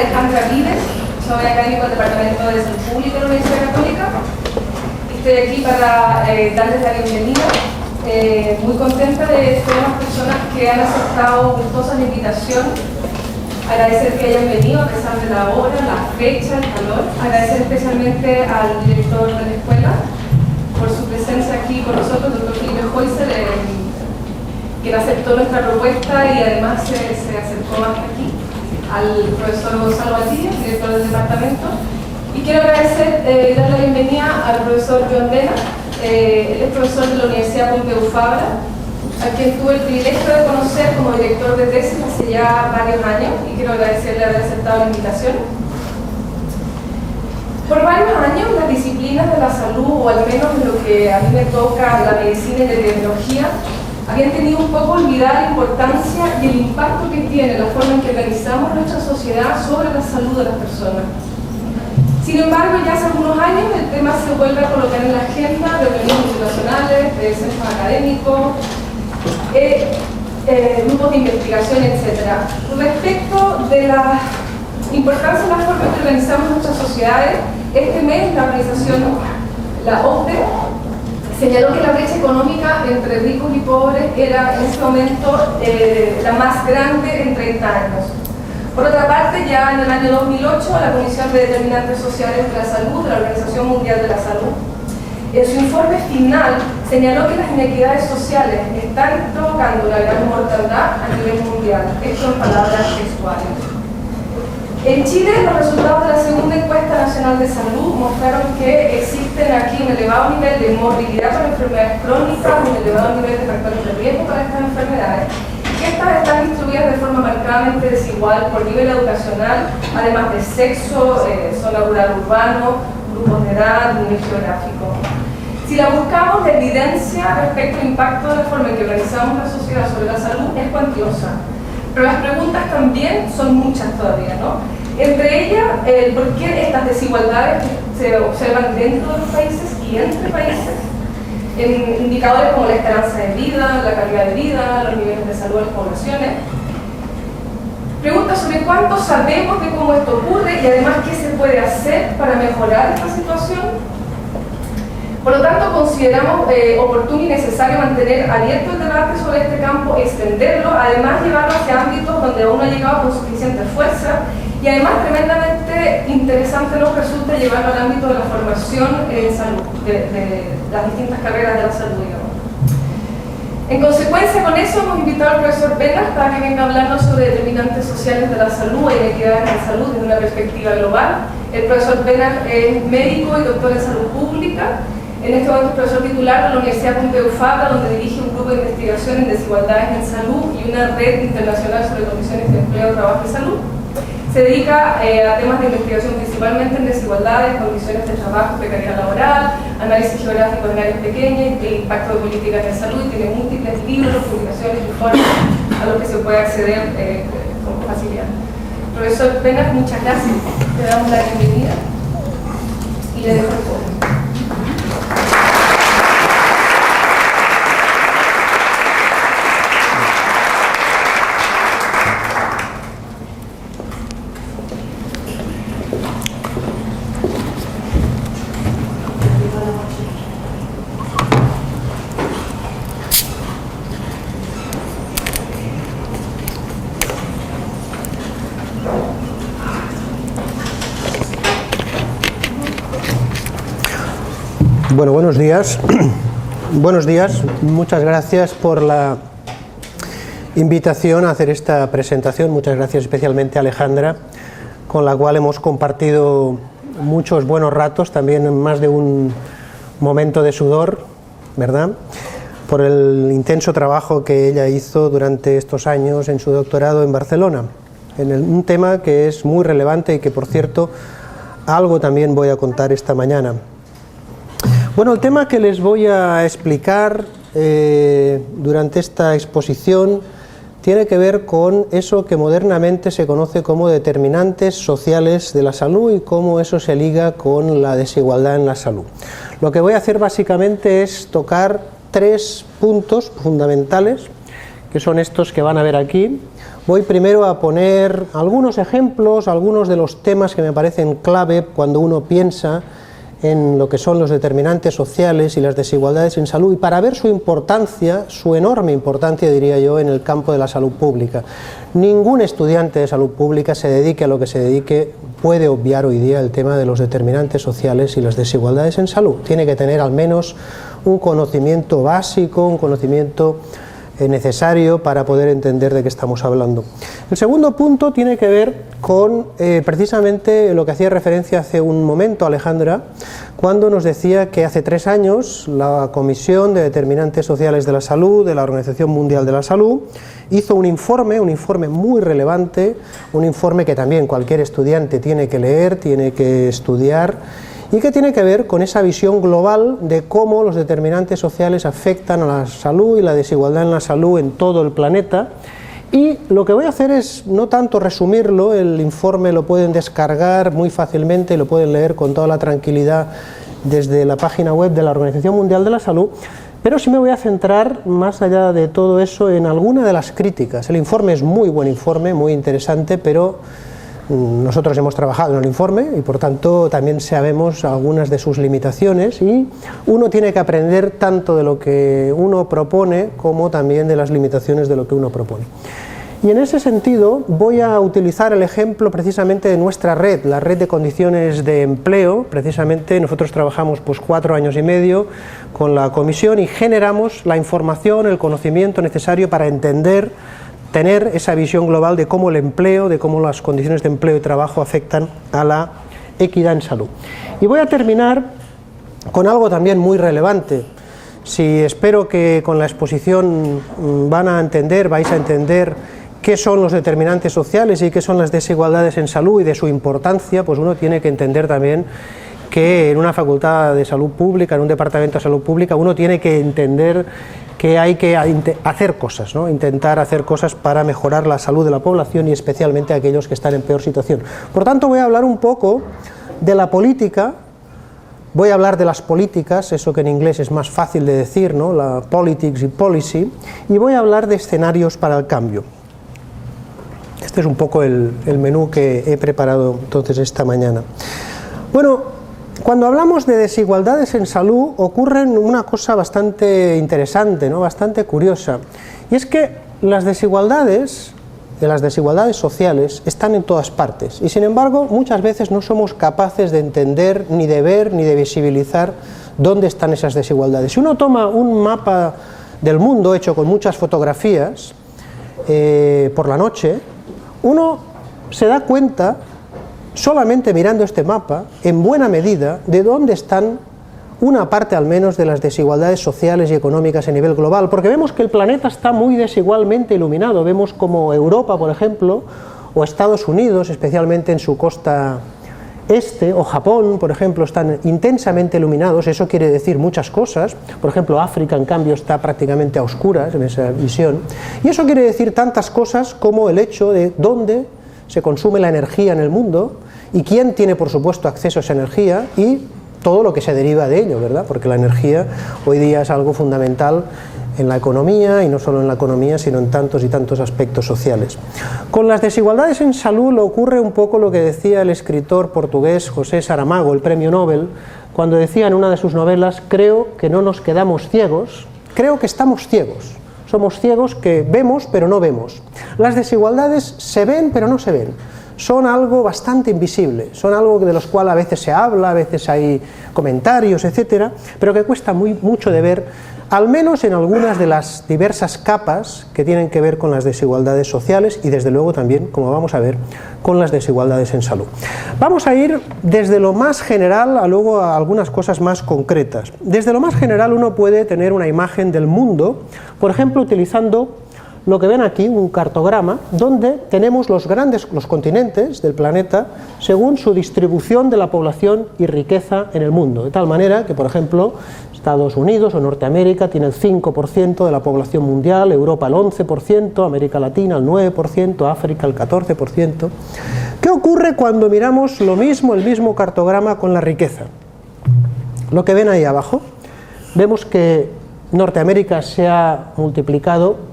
Alejandra Vides, soy académico del Departamento de Salud Pública de la Universidad Católica. Estoy aquí para darles la bienvenida. Muy contenta de ser las personas que han aceptado gustosa la invitación. Agradecer que hayan venido a pesar de la hora, la fecha, el calor. Agradecer especialmente al director de la escuela por su presencia aquí con nosotros, el doctor Felipe Hoyser, quien aceptó nuestra propuesta y además se acercó hasta aquí, al profesor Gonzalo Valdivia, director del departamento. Y quiero agradecer y dar la bienvenida al profesor Joan Bena. Él es profesor de la Universidad Pompeu Fabra, a quien tuve el privilegio de conocer como director de tesis hace ya varios años, y quiero agradecerle haber aceptado la invitación. Por varios años las disciplinas de la salud, o al menos en lo que a mí me toca la medicina y la epidemiología, habían tenido un poco olvidada la importancia y el impacto que tiene la forma en que organizamos nuestra sociedad sobre la salud de las personas. Sin embargo, ya hace algunos años el tema se vuelve a colocar en la agenda de reuniones internacionales, de centros académicos, grupos de investigación, etc. Respecto de la importancia de la forma en que organizamos nuestras sociedades, este mes la organización, la OCDE, señaló que la brecha económica entre ricos y pobres era en este momento la más grande en 30 años. Por otra parte, ya en el año 2008, la Comisión de Determinantes Sociales de la Salud de la Organización Mundial de la Salud, en su informe final, señaló que las inequidades sociales están provocando una gran mortandad a nivel mundial. Esto en palabras textuales. En Chile, los resultados de la segunda encuesta nacional de salud mostraron que existen aquí un elevado nivel de morbilidad por enfermedades crónicas, un elevado nivel de factores de riesgo para estas enfermedades, que estas están distribuidas de forma marcadamente desigual por nivel educacional, además de sexo, zona rural urbano, grupos de edad, nivel geográfico. Si la buscamos, la evidencia respecto al impacto de la forma en que organizamos la sociedad sobre la salud es cuantiosa. Pero las preguntas también son muchas todavía, ¿no? Entre ellas, ¿por qué estas desigualdades se observan dentro de los países y entre países? En indicadores como la esperanza de vida, la calidad de vida, los niveles de salud de las poblaciones. Preguntas sobre cuánto sabemos de cómo esto ocurre y además qué se puede hacer para mejorar esta situación. Por lo tanto, consideramos oportuno y necesario mantener abierto el debate sobre este campo, extenderlo, además llevarlo hacia ámbitos donde aún no ha llegado con suficiente fuerza, y además tremendamente interesante nos resulta llevarlo al ámbito de la formación en salud, de las distintas carreras de la salud, digamos. En consecuencia con eso, hemos invitado al profesor Bena para que venga a hablarnos sobre determinantes sociales de la salud e inequidades en salud desde una perspectiva global. El profesor Bena es médico y doctor en salud pública. En este momento es profesor titular de la Universidad Pompeu Fabra, donde dirige un grupo de investigación en desigualdades en salud y una red internacional sobre condiciones de empleo, trabajo y salud. Se dedica a temas de investigación principalmente en desigualdades, condiciones de trabajo, precariedad laboral, análisis geográfico en áreas pequeñas, el impacto de políticas de salud, y tiene múltiples libros, publicaciones, informes a los que se puede acceder con facilidad. Profesor Bena, muchas gracias. Le damos la bienvenida y le dejo el podio. Bueno, buenos días. Buenos días. Muchas gracias por la invitación a hacer esta presentación. Muchas gracias especialmente a Alejandra, con la cual hemos compartido muchos buenos ratos, también más de un momento de sudor, ¿verdad? Por el intenso trabajo que ella hizo durante estos años en su doctorado en Barcelona, en un tema que es muy relevante y que, por cierto, algo también voy a contar esta mañana. Bueno, el tema que les voy a explicar durante esta exposición tiene que ver con eso que modernamente se conoce como determinantes sociales de la salud y cómo eso se liga con la desigualdad en la salud. Lo que voy a hacer básicamente es tocar tres puntos fundamentales, que son estos que van a ver aquí. voy primero a poner algunos ejemplos, algunos de los temas que me parecen clave cuando uno piensa en lo que son los determinantes sociales y las desigualdades en salud, y para ver su importancia, su enorme importancia, diría yo, en el campo de la salud pública. Ningún estudiante de salud pública, se dedique a lo que se dedique, puede obviar hoy día el tema de los determinantes sociales y las desigualdades en salud. Tiene que tener al menos un conocimiento básico, un conocimiento necesario para poder entender de qué estamos hablando. El segundo punto tiene que ver con precisamente lo que hacía referencia hace un momento Alejandra, cuando nos decía que hace 3 años la Comisión de Determinantes Sociales de la Salud de la Organización Mundial de la Salud hizo un informe muy relevante, un informe que también cualquier estudiante tiene que leer, tiene que estudiar, y que tiene que ver con esa visión global de cómo los determinantes sociales afectan a la salud y la desigualdad en la salud en todo el planeta. Y lo que voy a hacer es no tanto resumirlo, el informe lo pueden descargar muy fácilmente, lo pueden leer con toda la tranquilidad desde la página web de la Organización Mundial de la Salud, pero sí me voy a centrar, más allá de todo eso, en alguna de las críticas. El informe es muy buen informe, muy interesante, pero nosotros hemos trabajado en el informe y por tanto también sabemos algunas de sus limitaciones, y uno tiene que aprender tanto de lo que uno propone como también de las limitaciones de lo que uno propone. Y en ese sentido voy a utilizar el ejemplo precisamente de nuestra red, la red de condiciones de empleo. Precisamente nosotros trabajamos 4 años y medio con la comisión y generamos la información, el conocimiento necesario para entender, tener esa visión global de cómo el empleo, de cómo las condiciones de empleo y trabajo afectan a la equidad en salud. Y voy a terminar con algo también muy relevante. Espero que con la exposición vais a entender qué son los determinantes sociales y qué son las desigualdades en salud y de su importancia, pues uno tiene que entender también que en una facultad de salud pública, en un departamento de salud pública, uno tiene que entender que hay que hacer cosas, ¿no? Intentar hacer cosas para mejorar la salud de la población y especialmente a aquellos que están en peor situación. Por tanto, voy a hablar un poco de la política, voy a hablar de las políticas, eso que en inglés es más fácil de decir, ¿no? La politics y policy, y voy a hablar de escenarios para el cambio. Este es un poco el menú que he preparado entonces esta mañana. Bueno, cuando hablamos de desigualdades en salud ocurre una cosa bastante interesante, ¿no? Bastante curiosa, y es que las desigualdades sociales están en todas partes y sin embargo muchas veces no somos capaces de entender, ni de ver, ni de visibilizar dónde están esas desigualdades. Si uno toma un mapa del mundo hecho con muchas fotografías por la noche, uno se da cuenta, solamente mirando este mapa, en buena medida, de dónde están una parte al menos de las desigualdades sociales y económicas a nivel global, porque vemos que el planeta está muy desigualmente iluminado. Vemos como Europa, por ejemplo, o Estados Unidos, especialmente en su costa este, o Japón, por ejemplo, están intensamente iluminados. Eso quiere decir muchas cosas. Por ejemplo, África, en cambio, está prácticamente a oscuras en esa visión. Y eso quiere decir tantas cosas como el hecho de dónde se consume la energía en el mundo y quién tiene, por supuesto, acceso a esa energía y todo lo que se deriva de ello, ¿verdad? Porque la energía hoy día es algo fundamental en la economía, y no solo en la economía, sino en tantos y tantos aspectos sociales. Con las desigualdades en salud le ocurre un poco lo que decía el escritor portugués José Saramago, el premio Nobel, cuando decía en una de sus novelas: creo que no nos quedamos ciegos, creo que estamos ciegos. Somos ciegos que vemos pero no vemos. Las desigualdades se ven pero no se ven. Son algo bastante invisible, son algo de los cuales a veces se habla, a veces hay comentarios, etcétera, pero que cuesta mucho de ver, al menos en algunas de las diversas capas que tienen que ver con las desigualdades sociales y desde luego también, como vamos a ver, con las desigualdades en salud. Vamos a ir desde lo más general a luego a algunas cosas más concretas. Desde lo más general uno puede tener una imagen del mundo, por ejemplo, utilizando lo que ven aquí, un cartograma, donde tenemos los continentes del planeta según su distribución de la población y riqueza en el mundo, de tal manera que, por ejemplo, Estados Unidos o Norteamérica tiene el 5% de la población mundial, Europa el 11%, América Latina el 9%, África el 14%. ¿Qué ocurre cuando miramos el mismo cartograma con la riqueza? Lo que ven ahí abajo, vemos que Norteamérica se ha multiplicado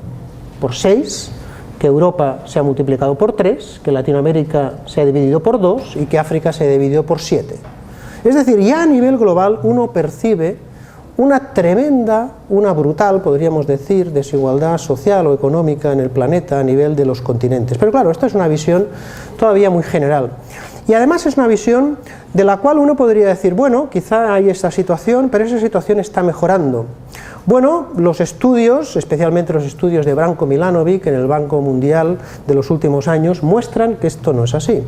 por 6, que Europa se ha multiplicado por 3, que Latinoamérica se ha dividido por 2 y que África se ha dividido por 7. Es decir, ya a nivel global uno percibe una tremenda, una brutal, podríamos decir, desigualdad social o económica en el planeta a nivel de los continentes. Pero claro, esta es una visión todavía muy general. Y además es una visión de la cual uno podría decir, bueno, quizá hay esta situación, pero esa situación está mejorando. Bueno, los estudios, especialmente los estudios de Branko Milanovic en el Banco Mundial de los últimos años, muestran que esto no es así.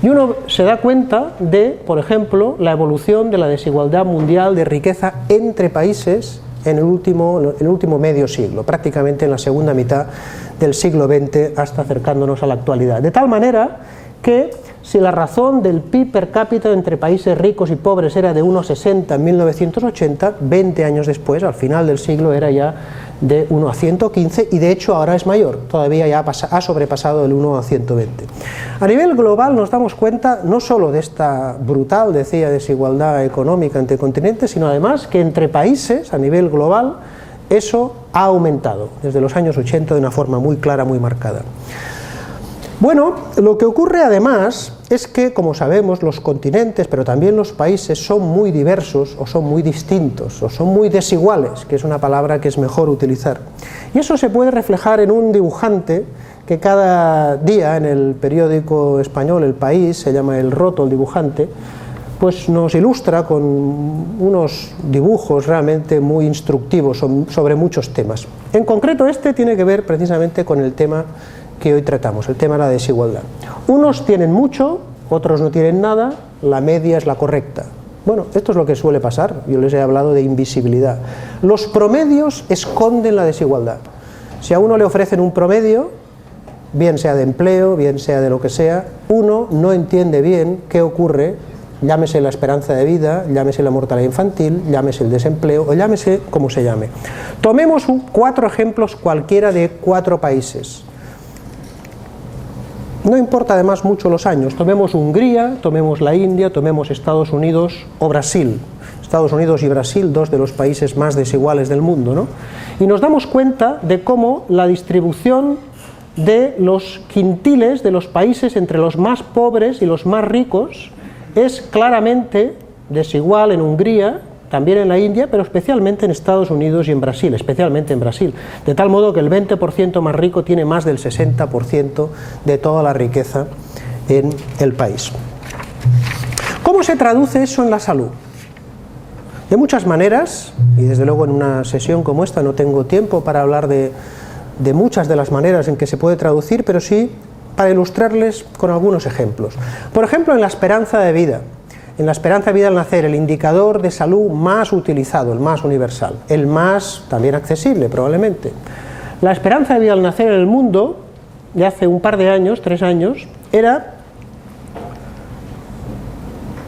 Y uno se da cuenta de, por ejemplo, la evolución de la desigualdad mundial de riqueza entre países en el último medio siglo, prácticamente en la segunda mitad del siglo XX hasta acercándonos a la actualidad. De tal manera que si la razón del PIB per cápita entre países ricos y pobres era de 1,60 en 1980, 20 años después, al final del siglo, era ya de 1 a 115 y de hecho ahora es mayor, todavía ya ha sobrepasado el 1 a 120. A nivel global nos damos cuenta no solo de esta brutal, decía, desigualdad económica entre continentes, sino además que entre países, a nivel global, eso ha aumentado desde los años 80 de una forma muy clara, muy marcada. Bueno, lo que ocurre además es que, como sabemos, los continentes, pero también los países, son muy diversos, o son muy distintos, o son muy desiguales, que es una palabra que es mejor utilizar. Y eso se puede reflejar en un dibujante que cada día en el periódico español El País, se llama El Roto, el dibujante, pues nos ilustra con unos dibujos realmente muy instructivos sobre muchos temas. En concreto, este tiene que ver precisamente con el tema que hoy tratamos, el tema de la desigualdad. Unos tienen mucho, otros no tienen nada, la media es la correcta. Bueno, esto es lo que suele pasar, yo les he hablado de invisibilidad. Los promedios esconden la desigualdad. Si a uno le ofrecen un promedio, bien sea de empleo, bien sea de lo que sea, uno no entiende bien qué ocurre, llámese la esperanza de vida, llámese la mortalidad infantil, llámese el desempleo o llámese como se llame. Tomemos 4 ejemplos cualquiera de 4 países. No importa además mucho los años, tomemos Hungría, tomemos la India, tomemos Estados Unidos o Brasil. Estados Unidos y Brasil, 2 de los países más desiguales del mundo, ¿no? Y nos damos cuenta de cómo la distribución de los quintiles de los países entre los más pobres y los más ricos es claramente desigual en Hungría, también en la India, pero especialmente en Estados Unidos y en Brasil, especialmente en Brasil, de tal modo que el 20% más rico tiene más del 60% de toda la riqueza en el país. ¿Cómo se traduce eso en la salud? De muchas maneras, y desde luego en una sesión como esta no tengo tiempo para hablar de muchas de las maneras en que se puede traducir, pero sí para ilustrarles con algunos ejemplos. Por ejemplo, en la esperanza de vida. En la esperanza de vida al nacer, el indicador de salud más utilizado, el más universal, el más también accesible probablemente. La esperanza de vida al nacer en el mundo, de hace un par de años, 3 años, era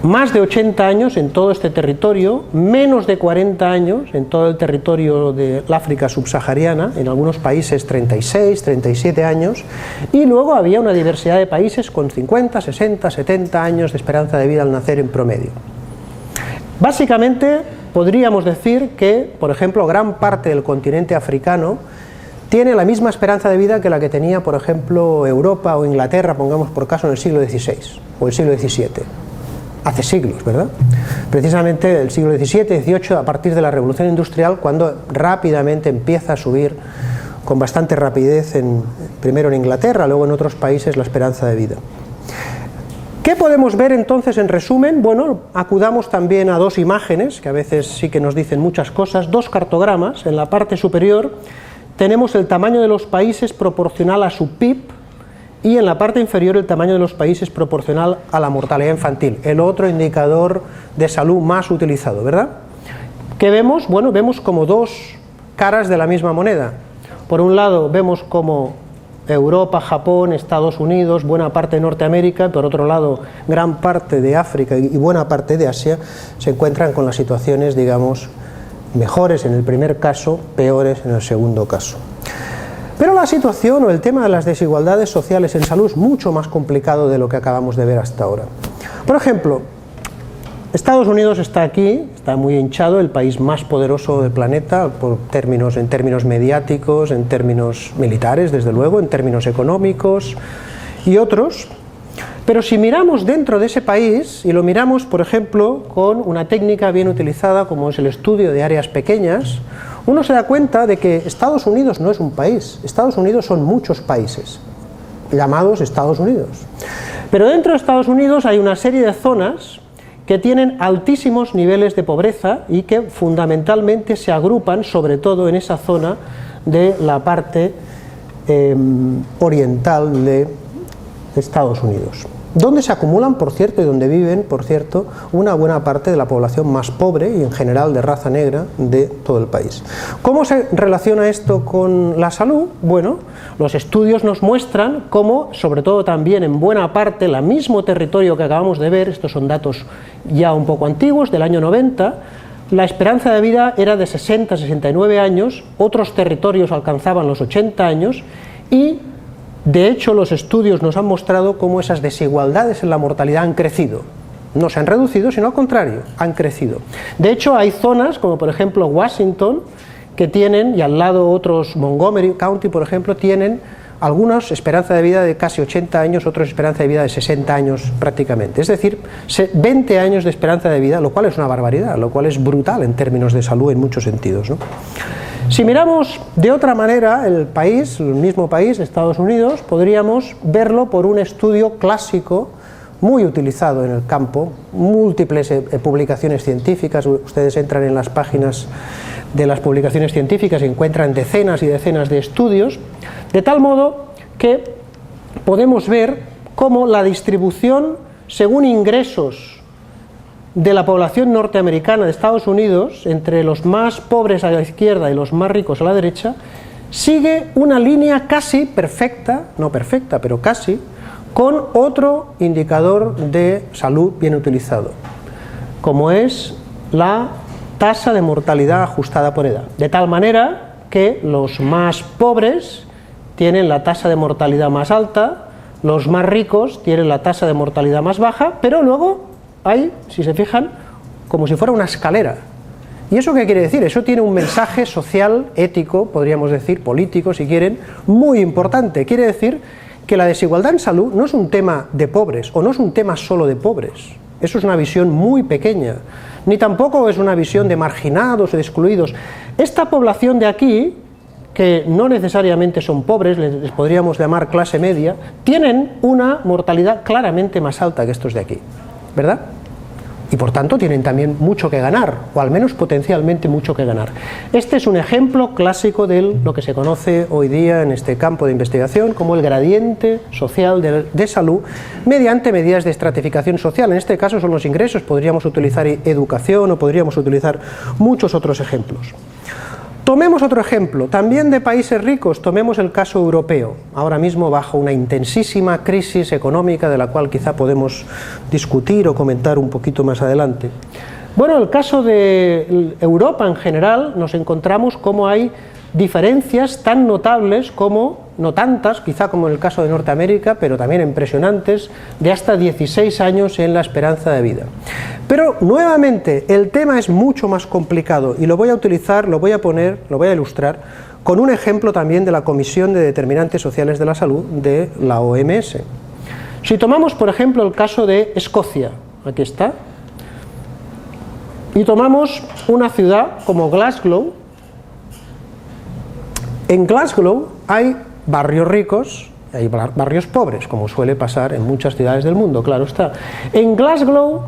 más de 80 años en todo este territorio, menos de 40 años en todo el territorio de la África subsahariana, en algunos países 36, 37 años, y luego había una diversidad de países con 50, 60, 70 años de esperanza de vida al nacer en promedio. Básicamente podríamos decir que, por ejemplo, gran parte del continente africano tiene la misma esperanza de vida que la que tenía, por ejemplo, Europa o Inglaterra, pongamos por caso, en el siglo XVI o el siglo XVII. Hace siglos, ¿verdad? Precisamente el siglo XVII, XVIII, a partir de la Revolución Industrial, cuando rápidamente empieza a subir con bastante rapidez, primero en Inglaterra, luego en otros países, la esperanza de vida. ¿Qué podemos ver entonces en resumen? Bueno, acudamos también a 2 imágenes, que a veces sí que nos dicen muchas cosas, 2 cartogramas. En la parte superior tenemos el tamaño de los países proporcional a su PIB, y en la parte inferior el tamaño de los países proporcional a la mortalidad infantil, el otro indicador de salud más utilizado, ¿verdad? ¿Qué vemos? Bueno, vemos como 2 caras de la misma moneda. Por un lado vemos como Europa, Japón, Estados Unidos, buena parte de Norteamérica, por otro lado gran parte de África y buena parte de Asia se encuentran con las situaciones, digamos, mejores en el primer caso, peores en el segundo caso. Pero la situación o el tema de las desigualdades sociales en salud es mucho más complicado de lo que acabamos de ver hasta ahora. Por ejemplo, Estados Unidos está aquí, está muy hinchado, el país más poderoso del planeta en términos mediáticos, en términos militares, desde luego, en términos económicos y otros. Pero si miramos dentro de ese país, y lo miramos, por ejemplo, con una técnica bien utilizada como es el estudio de áreas pequeñas, uno se da cuenta de que Estados Unidos no es un país, Estados Unidos son muchos países, llamados Estados Unidos. Pero dentro de Estados Unidos hay una serie de zonas que tienen altísimos niveles de pobreza y que fundamentalmente se agrupan sobre todo en esa zona de la parte oriental de Estados Unidos, donde se acumulan, por cierto, y donde viven, por cierto, una buena parte de la población más pobre y en general de raza negra de todo el país. ¿Cómo se relaciona esto con la salud? Bueno, los estudios nos muestran cómo, sobre todo también en buena parte, el mismo territorio que acabamos de ver, estos son datos ya un poco antiguos, del año 90, la esperanza de vida era de 60-69 años, otros territorios alcanzaban los 80 años y de hecho, los estudios nos han mostrado cómo esas desigualdades en la mortalidad han crecido. No se han reducido, sino al contrario, han crecido. De hecho, hay zonas, como por ejemplo Washington, que tienen, y al lado otros, Montgomery County, por ejemplo, tienen algunos esperanza de vida de casi 80 años, otros esperanza de vida de 60 años prácticamente. Es decir, 20 años de esperanza de vida, lo cual es una barbaridad, lo cual es brutal en términos de salud en muchos sentidos, ¿no? Si miramos de otra manera el mismo país, Estados Unidos, podríamos verlo por un estudio clásico muy utilizado en el campo, múltiples publicaciones científicas. Ustedes entran en las páginas de las publicaciones científicas y encuentran decenas y decenas de estudios, de tal modo que podemos ver cómo la distribución según ingresos de la población norteamericana de Estados Unidos, entre los más pobres a la izquierda y los más ricos a la derecha, sigue una línea casi perfecta, no perfecta, pero casi, con otro indicador de salud bien utilizado, como es la tasa de mortalidad ajustada por edad. De tal manera que los más pobres tienen la tasa de mortalidad más alta, los más ricos tienen la tasa de mortalidad más baja, pero luego hay, si se fijan, como si fuera una escalera. ¿Y eso qué quiere decir? Eso tiene un mensaje social, ético, podríamos decir, político, si quieren, muy importante. Quiere decir que la desigualdad en salud no es un tema de pobres, o no es un tema solo de pobres. Eso es una visión muy pequeña. Ni tampoco es una visión de marginados o de excluidos. Esta población de aquí, que no necesariamente son pobres, les podríamos llamar clase media, tienen una mortalidad claramente más alta que estos de aquí, ¿verdad? Y por tanto tienen también mucho que ganar, o al menos potencialmente mucho que ganar. Este es un ejemplo clásico de lo que se conoce hoy día en este campo de investigación como el gradiente social de salud mediante medidas de estratificación social. En este caso son los ingresos, podríamos utilizar educación o podríamos utilizar muchos otros ejemplos. Tomemos otro ejemplo, también de países ricos, tomemos el caso europeo, ahora mismo bajo una intensísima crisis económica de la cual quizá podemos discutir o comentar un poquito más adelante. Bueno, en el caso de Europa en general nos encontramos como hay diferencias tan notables como, no tantas, quizá como en el caso de Norteamérica, pero también impresionantes, de hasta 16 años en la esperanza de vida. Pero nuevamente el tema es mucho más complicado y lo voy a utilizar, lo voy a ilustrar con un ejemplo también de la Comisión de Determinantes Sociales de la Salud de la OMS. Si tomamos por ejemplo el caso de Escocia, aquí está, y tomamos una ciudad como Glasgow. En Glasgow hay barrios ricos, hay barrios pobres, como suele pasar en muchas ciudades del mundo, claro está. En Glasgow,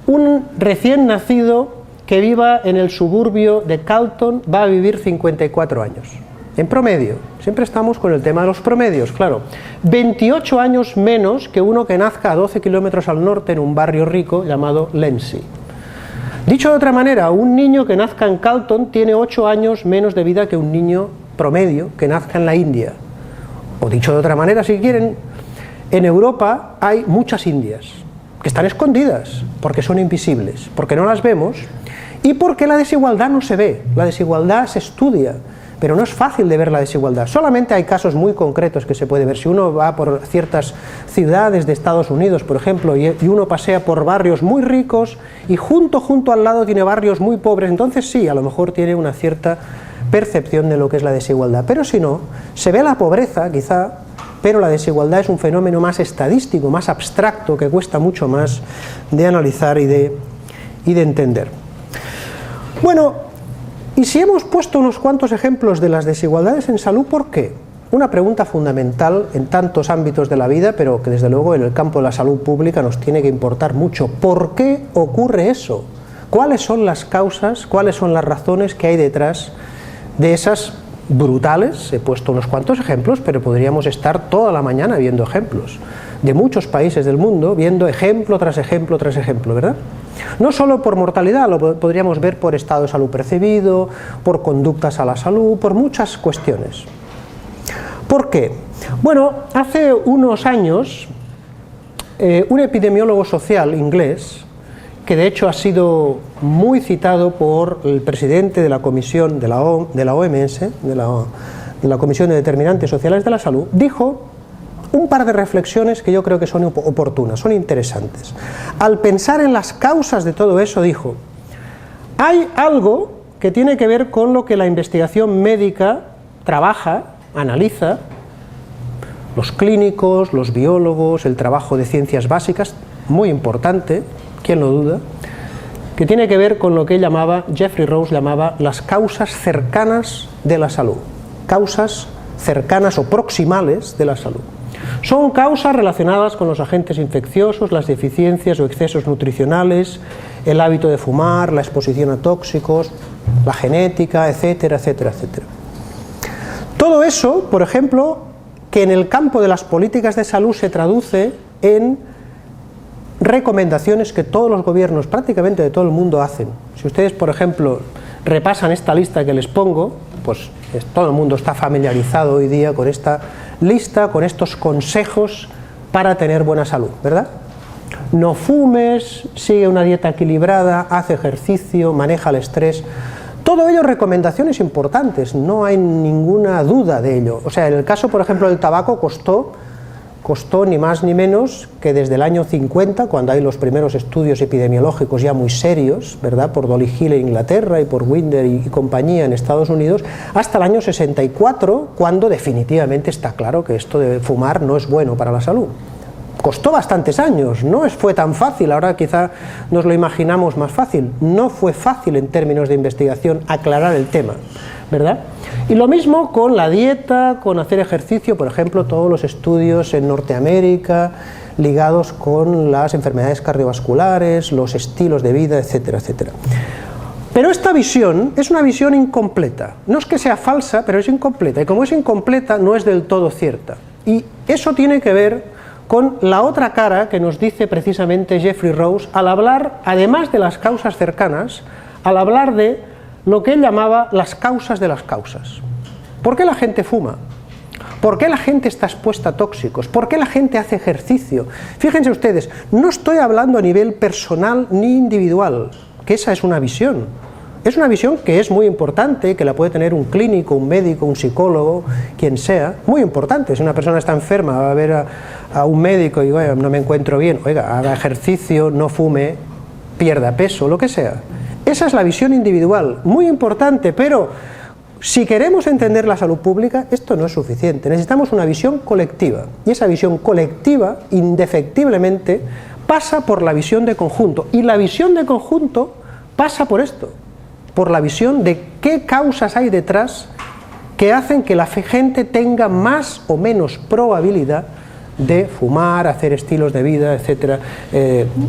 un recién nacido que viva en el suburbio de Carlton va a vivir 54 años, en promedio. Siempre estamos con el tema de los promedios, claro. 28 años menos que uno que nazca a 12 kilómetros al norte en un barrio rico llamado Lenzie. Dicho de otra manera, un niño que nazca en Carlton tiene 8 años menos de vida que un niño promedio que nazca en la India. O dicho de otra manera, si quieren, en Europa hay muchas indias que están escondidas porque son invisibles, porque no las vemos y porque la desigualdad no se ve, la desigualdad se estudia, pero no es fácil de ver la desigualdad. Solamente hay casos muy concretos que se puede ver. Si uno va por ciertas ciudades de Estados Unidos, por ejemplo, y uno pasea por barrios muy ricos y junto al lado tiene barrios muy pobres, entonces sí, a lo mejor tiene una cierta percepción de lo que es la desigualdad. Pero si no, se ve la pobreza quizá, pero la desigualdad es un fenómeno más estadístico, más abstracto, que cuesta mucho más de analizar y de entender. Bueno, y si hemos puesto unos cuantos ejemplos de las desigualdades en salud, ¿por qué? Una pregunta fundamental en tantos ámbitos de la vida, pero que desde luego en el campo de la salud pública nos tiene que importar mucho. ¿Por qué ocurre eso? ¿Cuáles son las causas, cuáles son las razones que hay detrás de esas brutales? He puesto unos cuantos ejemplos, pero podríamos estar toda la mañana viendo ejemplos de muchos países del mundo, viendo ejemplo tras ejemplo tras ejemplo, ¿verdad? No solo por mortalidad, lo podríamos ver por estado de salud percibido, por conductas a la salud, por muchas cuestiones. ¿Por qué? Bueno, hace unos años un epidemiólogo social inglés, que de hecho ha sido muy citado por el presidente de la comisión de la OMS, de la Comisión de Determinantes Sociales de la Salud, dijo un par de reflexiones que yo creo que son oportunas, son interesantes. Al pensar en las causas de todo eso, dijo: hay algo que tiene que ver con lo que la investigación médica trabaja, analiza, los clínicos, los biólogos, el trabajo de ciencias básicas, muy importante, ¿quién lo duda?, que tiene que ver con lo que Jeffrey Rose llamaba las causas cercanas de la salud, causas cercanas o proximales de la salud. Son causas relacionadas con los agentes infecciosos, las deficiencias o excesos nutricionales, el hábito de fumar, la exposición a tóxicos, la genética, etcétera, etcétera, etcétera. Todo eso, por ejemplo, que en el campo de las políticas de salud se traduce en recomendaciones que todos los gobiernos, prácticamente de todo el mundo, hacen. Si ustedes, por ejemplo, repasan esta lista que les pongo, pues todo el mundo está familiarizado hoy día con esta lista, con estos consejos para tener buena salud, ¿verdad? No fumes, sigue una dieta equilibrada, haz ejercicio, maneja el estrés. Todo ello recomendaciones importantes, no hay ninguna duda de ello. O sea, en el caso, por ejemplo, del tabaco costó ni más ni menos que desde el año 50, cuando hay los primeros estudios epidemiológicos ya muy serios, ¿verdad?, por Dolly Hill en Inglaterra y por Winder y compañía en Estados Unidos, hasta el año 64, cuando definitivamente está claro que esto de fumar no es bueno para la salud. Costó bastantes años, no fue tan fácil, ahora quizá nos lo imaginamos más fácil, no fue fácil en términos de investigación aclarar el tema, ¿verdad? Y lo mismo con la dieta, con hacer ejercicio, por ejemplo, todos los estudios en Norteamérica ligados con las enfermedades cardiovasculares, los estilos de vida, etcétera, etcétera. Pero esta visión es una visión incompleta, no es que sea falsa, pero es incompleta, y como es incompleta no es del todo cierta. Y eso tiene que ver con la otra cara que nos dice precisamente Jeffrey Rose al hablar, además de las causas cercanas, al hablar de lo que él llamaba las causas de las causas. ¿Por qué la gente fuma? ¿Por qué la gente está expuesta a tóxicos? ¿Por qué la gente hace ejercicio? Fíjense ustedes, no estoy hablando a nivel personal ni individual, que esa es una visión. Es una visión que es muy importante, que la puede tener un clínico, un médico, un psicólogo, quien sea, muy importante. Si una persona está enferma, va a ver a un médico y oiga, no me encuentro bien, oiga, haga ejercicio, no fume, pierda peso, lo que sea. Esa es la visión individual, muy importante, pero si queremos entender la salud pública, esto no es suficiente. Necesitamos una visión colectiva, y esa visión colectiva, indefectiblemente, pasa por la visión de conjunto, y la visión de conjunto pasa por esto, por la visión de qué causas hay detrás que hacen que la gente tenga más o menos probabilidad de fumar, hacer estilos de vida, etcétera,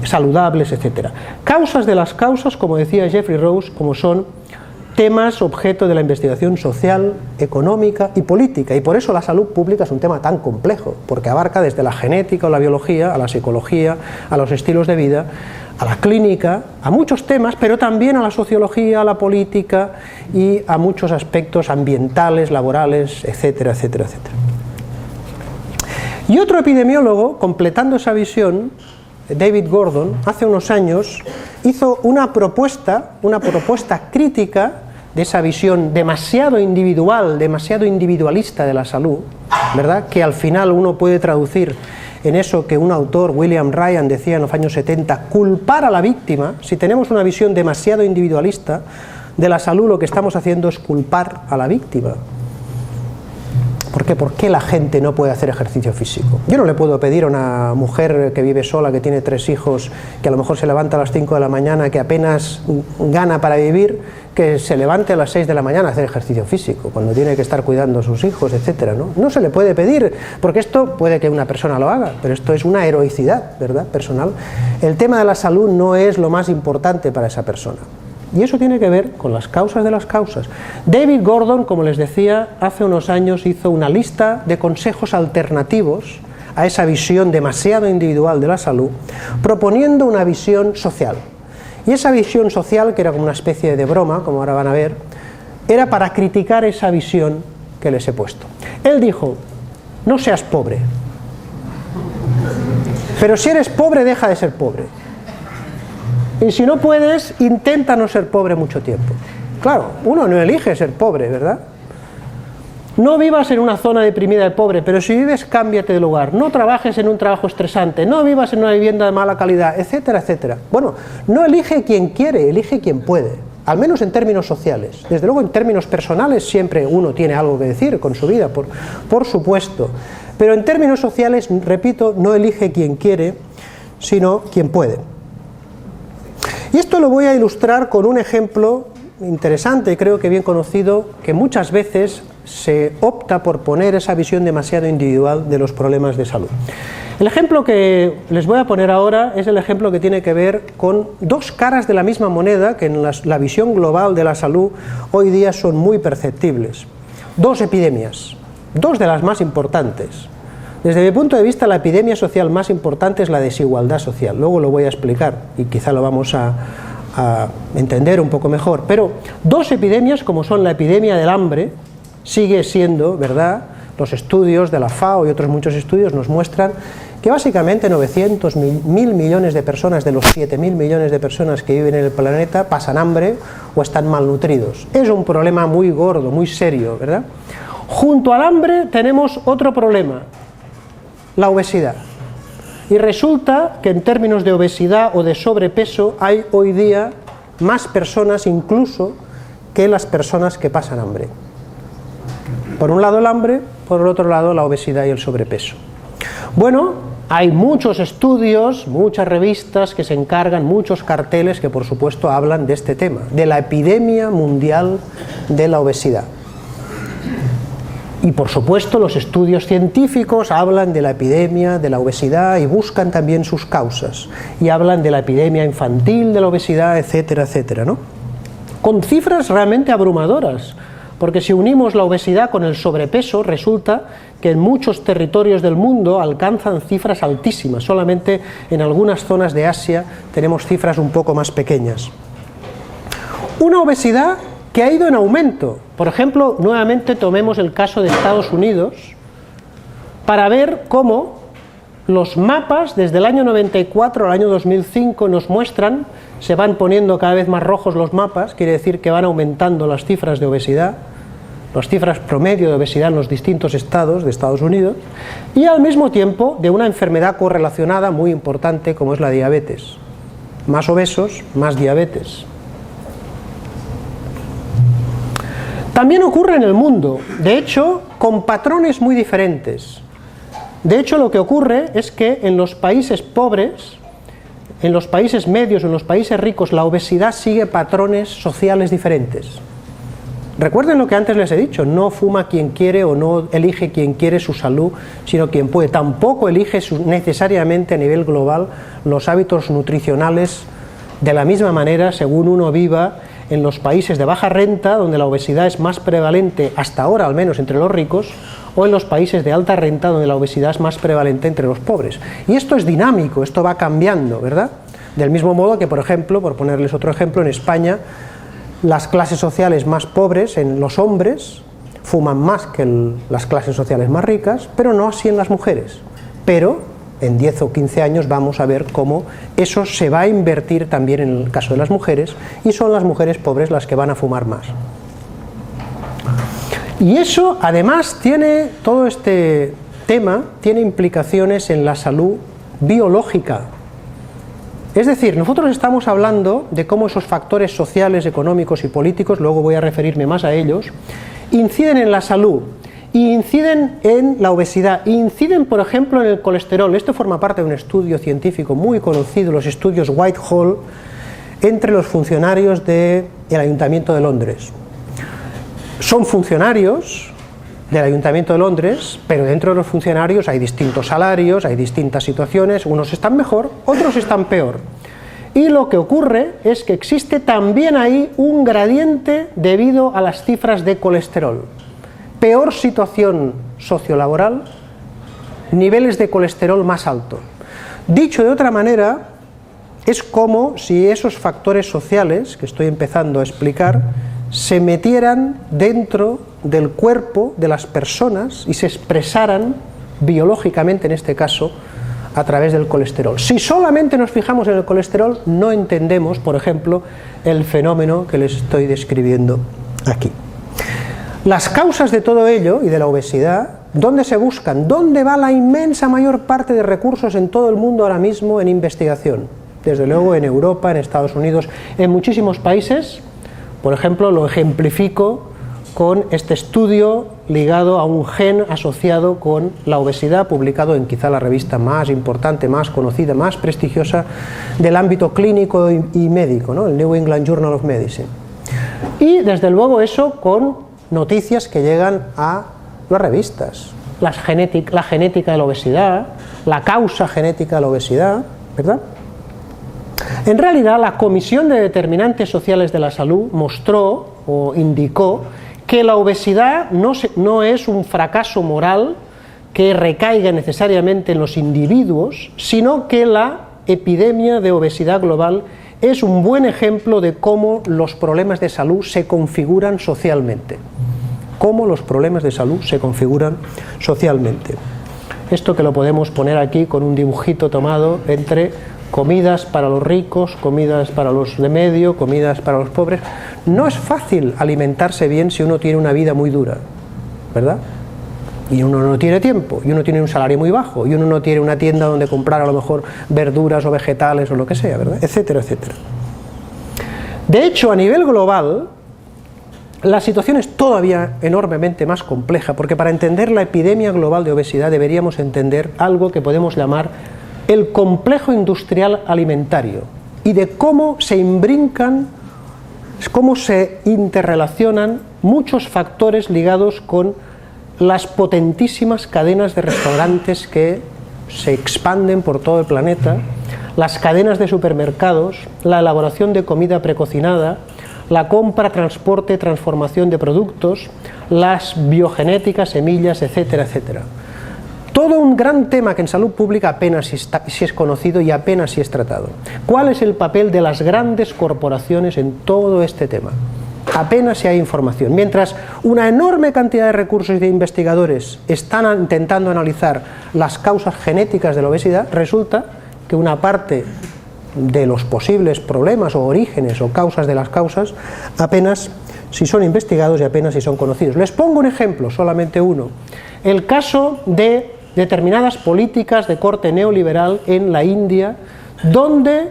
saludables, etcétera. Causas de las causas, como decía Jeffrey Rose, como son temas objeto de la investigación social, económica y política, y por eso la salud pública es un tema tan complejo, porque abarca desde la genética o la biología, a la psicología, a los estilos de vida, a la clínica, a muchos temas, pero también a la sociología, a la política y a muchos aspectos ambientales, laborales, etcétera, etcétera, etcétera. Y otro epidemiólogo, completando esa visión, David Gordon, hace unos años hizo una propuesta crítica de esa visión demasiado individual, demasiado individualista de la salud, ¿verdad?, que al final uno puede traducir en eso que un autor, William Ryan, decía en los años 70, culpar a la víctima. Si tenemos una visión demasiado individualista de la salud, lo que estamos haciendo es culpar a la víctima. ¿Por qué? ¿Por qué la gente no puede hacer ejercicio físico? Yo no le puedo pedir a una mujer que vive sola, que tiene 3 hijos, que a lo mejor se levanta a las 5 de la mañana, que apenas gana para vivir, que se levante a las 6 de la mañana a hacer ejercicio físico, cuando tiene que estar cuidando a sus hijos, etcétera, ¿no? No se le puede pedir, porque esto puede que una persona lo haga, pero esto es una heroicidad, ¿verdad?, personal. El tema de la salud no es lo más importante para esa persona. Y eso tiene que ver con las causas de las causas. David Gordon, como les decía, hace unos años hizo una lista de consejos alternativos a esa visión demasiado individual de la salud, proponiendo una visión social. Y esa visión social, que era como una especie de broma, como ahora van a ver, era para criticar esa visión que les he puesto. Él dijo: no seas pobre, pero si eres pobre, deja de ser pobre. Y si no puedes, intenta no ser pobre mucho tiempo. Claro, uno no elige ser pobre, ¿verdad? No vivas en una zona deprimida y pobre, pero si vives, cámbiate de lugar. No trabajes en un trabajo estresante, no vivas en una vivienda de mala calidad, etcétera, etcétera. Bueno, no elige quien quiere, elige quien puede. Al menos en términos sociales. Desde luego en términos personales siempre uno tiene algo que decir con su vida, por supuesto. Pero en términos sociales, repito, no elige quien quiere, sino quien puede. Y esto lo voy a ilustrar con un ejemplo interesante y creo que bien conocido, que muchas veces se opta por poner esa visión demasiado individual de los problemas de salud. El ejemplo que les voy a poner ahora es el ejemplo que tiene que ver con 2 caras de la misma moneda que en la visión global de la salud hoy día son muy perceptibles. 2 epidemias, 2 de las más importantes. Desde mi punto de vista, la epidemia social más importante es la desigualdad social. Luego lo voy a explicar y quizá lo vamos a entender un poco mejor. Pero 2 epidemias, como son la epidemia del hambre, sigue siendo, ¿verdad?, los estudios de la FAO y otros muchos estudios nos muestran que básicamente 900.000 millones de personas de los 7.000 millones de personas que viven en el planeta pasan hambre o están malnutridos. Es un problema muy gordo, muy serio, ¿verdad? Junto al hambre tenemos otro problema: la obesidad. Y resulta que en términos de obesidad o de sobrepeso hay hoy día más personas incluso que las personas que pasan hambre. Por un lado el hambre, por el otro lado la obesidad y el sobrepeso. Bueno, hay muchos estudios, muchas revistas que se encargan, muchos carteles que por supuesto hablan de este tema, de la epidemia mundial de la obesidad. Y por supuesto los estudios científicos hablan de la epidemia de la obesidad y buscan también sus causas. Y hablan de la epidemia infantil de la obesidad, etcétera, etcétera, ¿no? Con cifras realmente abrumadoras, porque si unimos la obesidad con el sobrepeso, resulta que en muchos territorios del mundo alcanzan cifras altísimas. Solamente en algunas zonas de Asia tenemos cifras un poco más pequeñas. Una obesidad que ha ido en aumento. Por ejemplo, nuevamente tomemos el caso de Estados Unidos para ver cómo los mapas desde el año 94 al año 2005 nos muestran, se van poniendo cada vez más rojos los mapas, quiere decir que van aumentando las cifras de obesidad, las cifras promedio de obesidad en los distintos estados de Estados Unidos, y al mismo tiempo de una enfermedad correlacionada muy importante como es la diabetes. Más obesos, más diabetes. También ocurre en el mundo, de hecho, con patrones muy diferentes. De hecho, lo que ocurre es que en los países pobres, en los países medios, en los países ricos, la obesidad sigue patrones sociales diferentes. Recuerden lo que antes les he dicho, no fuma quien quiere o no elige quien quiere su salud, sino quien puede. Tampoco elige necesariamente a nivel global los hábitos nutricionales de la misma manera según uno viva en los países de baja renta, donde la obesidad es más prevalente, hasta ahora al menos entre los ricos, o en los países de alta renta, donde la obesidad es más prevalente entre los pobres. Y esto es dinámico, esto va cambiando, ¿verdad? Del mismo modo que, por ejemplo, por ponerles otro ejemplo, en España, las clases sociales más pobres, en los hombres, fuman más que las clases sociales más ricas, pero no así en las mujeres. Pero en 10 o 15 años vamos a ver cómo eso se va a invertir también en el caso de las mujeres y son las mujeres pobres las que van a fumar más. Y eso, además, todo este tema tiene implicaciones en la salud biológica. Es decir, nosotros estamos hablando de cómo esos factores sociales, económicos y políticos, luego voy a referirme más a ellos, inciden en la salud, inciden en la obesidad, inciden, por ejemplo, en el colesterol. Esto forma parte de un estudio científico muy conocido, los estudios Whitehall, entre los funcionarios del Ayuntamiento de Londres. Son funcionarios del Ayuntamiento de Londres, pero dentro de los funcionarios hay distintos salarios, hay distintas situaciones, unos están mejor, otros están peor. Y lo que ocurre es que existe también ahí un gradiente debido a las cifras de colesterol. Peor situación sociolaboral, niveles de colesterol más altos. Dicho de otra manera, es como si esos factores sociales, que estoy empezando a explicar, se metieran dentro del cuerpo de las personas y se expresaran biológicamente, en este caso, a través del colesterol. Si solamente nos fijamos en el colesterol, no entendemos, por ejemplo, el fenómeno que les estoy describiendo aquí. Las causas de todo ello y de la obesidad, ¿dónde se buscan? ¿Dónde va la inmensa mayor parte de recursos en todo el mundo ahora mismo en investigación? Desde luego en Europa, en Estados Unidos, en muchísimos países. Por ejemplo, lo ejemplifico con este estudio ligado a un gen asociado con la obesidad, publicado en quizá la revista más importante, más conocida, más prestigiosa del ámbito clínico y médico, ¿no? El New England Journal of Medicine. Y desde luego eso con noticias que llegan a las revistas, la genética de la obesidad, la causa genética de la obesidad, ¿verdad? En realidad, la Comisión de Determinantes Sociales de la Salud mostró o indicó que la obesidad no es un fracaso moral que recaiga necesariamente en los individuos, sino que la epidemia de obesidad global es un buen ejemplo de cómo los problemas de salud se configuran socialmente. Cómo los problemas de salud se configuran socialmente. Esto que lo podemos poner aquí con un dibujito tomado entre comidas para los ricos, comidas para los de medio, comidas para los pobres. No es fácil alimentarse bien si uno tiene una vida muy dura, ¿verdad? Y uno no tiene tiempo, y uno tiene un salario muy bajo, y uno no tiene una tienda donde comprar a lo mejor verduras o vegetales o lo que sea, ¿verdad? Etcétera, etcétera. De hecho, a nivel global, la situación es todavía enormemente más compleja, porque para entender la epidemia global de obesidad deberíamos entender algo que podemos llamar el complejo industrial alimentario y de cómo se imbrincan, cómo se interrelacionan muchos factores ligados con las potentísimas cadenas de restaurantes que se expanden por todo el planeta, las cadenas de supermercados, la elaboración de comida precocinada, la compra, transporte, transformación de productos, las biogenéticas, semillas, etcétera, etcétera. Todo un gran tema que en salud pública apenas si es conocido y apenas si es tratado. ¿Cuál es el papel de las grandes corporaciones en todo este tema? Apenas si hay información. Mientras una enorme cantidad de recursos y de investigadores están intentando analizar las causas genéticas de la obesidad, resulta que una parte de los posibles problemas o orígenes o causas de las causas apenas si son investigados y apenas si son conocidos. Les pongo un ejemplo, solamente uno. El caso de determinadas políticas de corte neoliberal en la India, donde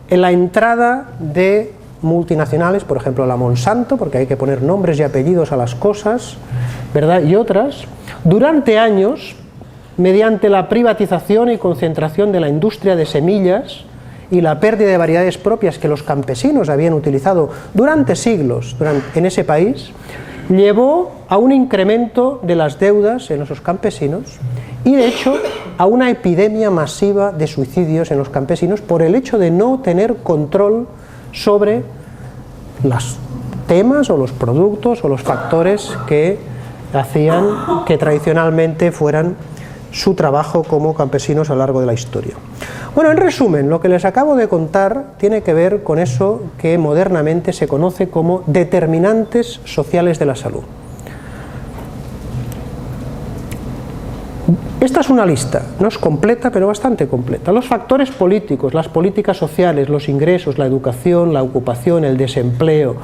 en la entrada de multinacionales, por ejemplo la Monsanto, porque hay que poner nombres y apellidos a las cosas, ¿verdad? Y otras, durante años, mediante la privatización y concentración de la industria de semillas y la pérdida de variedades propias que los campesinos habían utilizado durante siglos en ese país, llevó a un incremento de las deudas en esos campesinos y de hecho a una epidemia masiva de suicidios en los campesinos por el hecho de no tener control sobre los temas o los productos o los factores que hacían que tradicionalmente fueran su trabajo como campesinos a lo largo de la historia. Bueno, en resumen, lo que les acabo de contar tiene que ver con eso que modernamente se conoce como determinantes sociales de la salud. Esta es una lista, no es completa, pero bastante completa. Los factores políticos, las políticas sociales, los ingresos, la educación, la ocupación, el desempleo,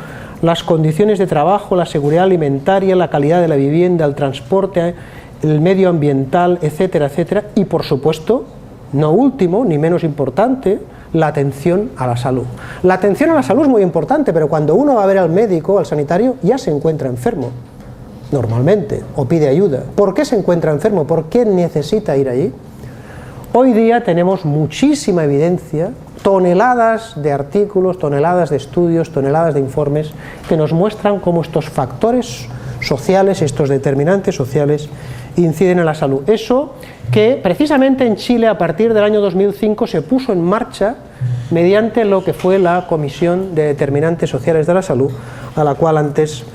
las condiciones de trabajo, la seguridad alimentaria, la calidad de la vivienda, el transporte, el medio ambiental, etcétera, etcétera. Y por supuesto, no último, ni menos importante, la atención a la salud. La atención a la salud es muy importante, pero cuando uno va a ver al médico, al sanitario, ya se encuentra enfermo. Normalmente, o pide ayuda. ¿Por qué se encuentra enfermo? ¿Por qué necesita ir allí? Hoy día tenemos muchísima evidencia, toneladas de artículos, toneladas de estudios, toneladas de informes que nos muestran cómo estos factores sociales, estos determinantes sociales, inciden en la salud. Eso que precisamente en Chile a partir del año 2005 se puso en marcha mediante lo que fue la Comisión de Determinantes Sociales de la Salud, a la cual antes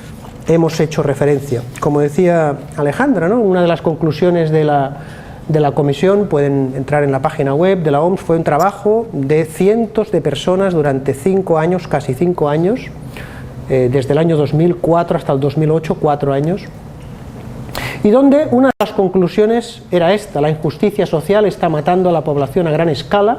hemos hecho referencia. Como decía Alejandra, ¿no? Una de las conclusiones de la comisión, pueden entrar en la página web de la OMS, fue un trabajo de cientos de personas durante 5 años, casi 5 años, desde el año 2004 hasta el 2008, 4 años, y donde una de las conclusiones era esta: la injusticia social está matando a la población a gran escala.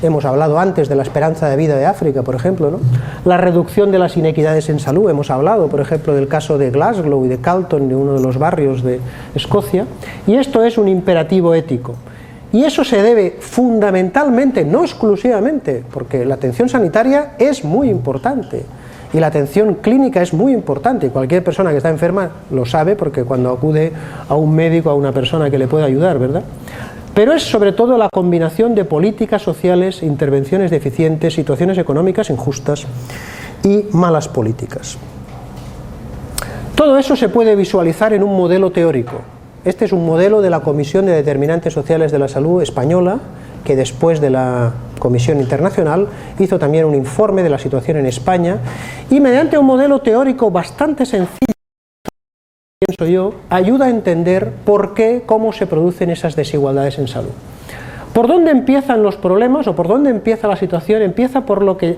Hemos hablado antes de la esperanza de vida de África, por ejemplo, ¿no? La reducción de las inequidades en salud, hemos hablado, por ejemplo, del caso de Glasgow y de Carlton, de uno de los barrios de Escocia, y esto es un imperativo ético. Y eso se debe fundamentalmente, no exclusivamente, porque la atención sanitaria es muy importante, y la atención clínica es muy importante, y cualquier persona que está enferma lo sabe, porque cuando acude a un médico, a una persona que le puede ayudar, ¿verdad? Pero es sobre todo la combinación de políticas sociales, intervenciones deficientes, situaciones económicas injustas y malas políticas. Todo eso se puede visualizar en un modelo teórico. Este es un modelo de la Comisión de Determinantes Sociales de la Salud española, que después de la Comisión Internacional hizo también un informe de la situación en España, y mediante un modelo teórico bastante sencillo, pienso yo, ayuda a entender por qué, cómo se producen esas desigualdades en salud. ¿Por dónde empiezan los problemas o por dónde empieza la situación? Empieza por lo que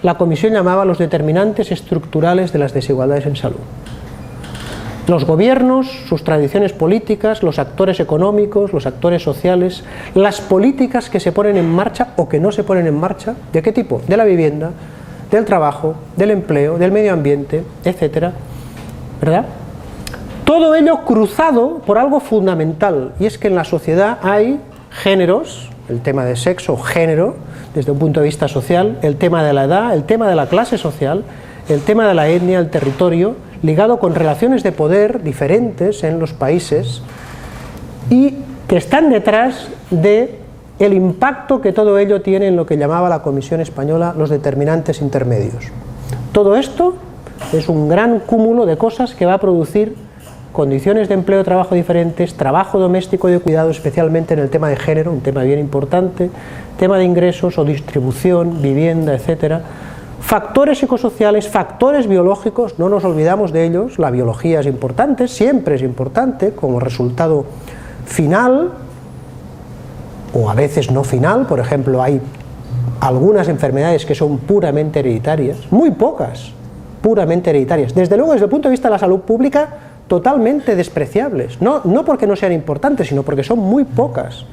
la Comisión llamaba los determinantes estructurales de las desigualdades en salud. Los gobiernos, sus tradiciones políticas, los actores económicos, los actores sociales, las políticas que se ponen en marcha o que no se ponen en marcha, ¿de qué tipo? De la vivienda, del trabajo, del empleo, del medio ambiente, etcétera, ¿verdad? Todo ello cruzado por algo fundamental, y es que en la sociedad hay géneros, el tema de sexo, género, desde un punto de vista social, el tema de la edad, el tema de la clase social, el tema de la etnia, el territorio, ligado con relaciones de poder diferentes en los países y que están detrás de el impacto que todo ello tiene en lo que llamaba la Comisión Española los determinantes intermedios. Todo esto es un gran cúmulo de cosas que va a producir condiciones de empleo, trabajo diferentes, trabajo doméstico y de cuidado, especialmente en el tema de género, un tema bien importante, tema de ingresos o distribución, vivienda, etcétera, factores psicosociales, factores biológicos, no nos olvidamos de ellos, la biología es importante, siempre es importante como resultado final, o a veces no final. Por ejemplo, hay algunas enfermedades que son puramente hereditarias, muy pocas, puramente hereditarias, desde luego desde el punto de vista de la salud pública, totalmente despreciables, no porque no sean importantes, sino porque son muy pocas,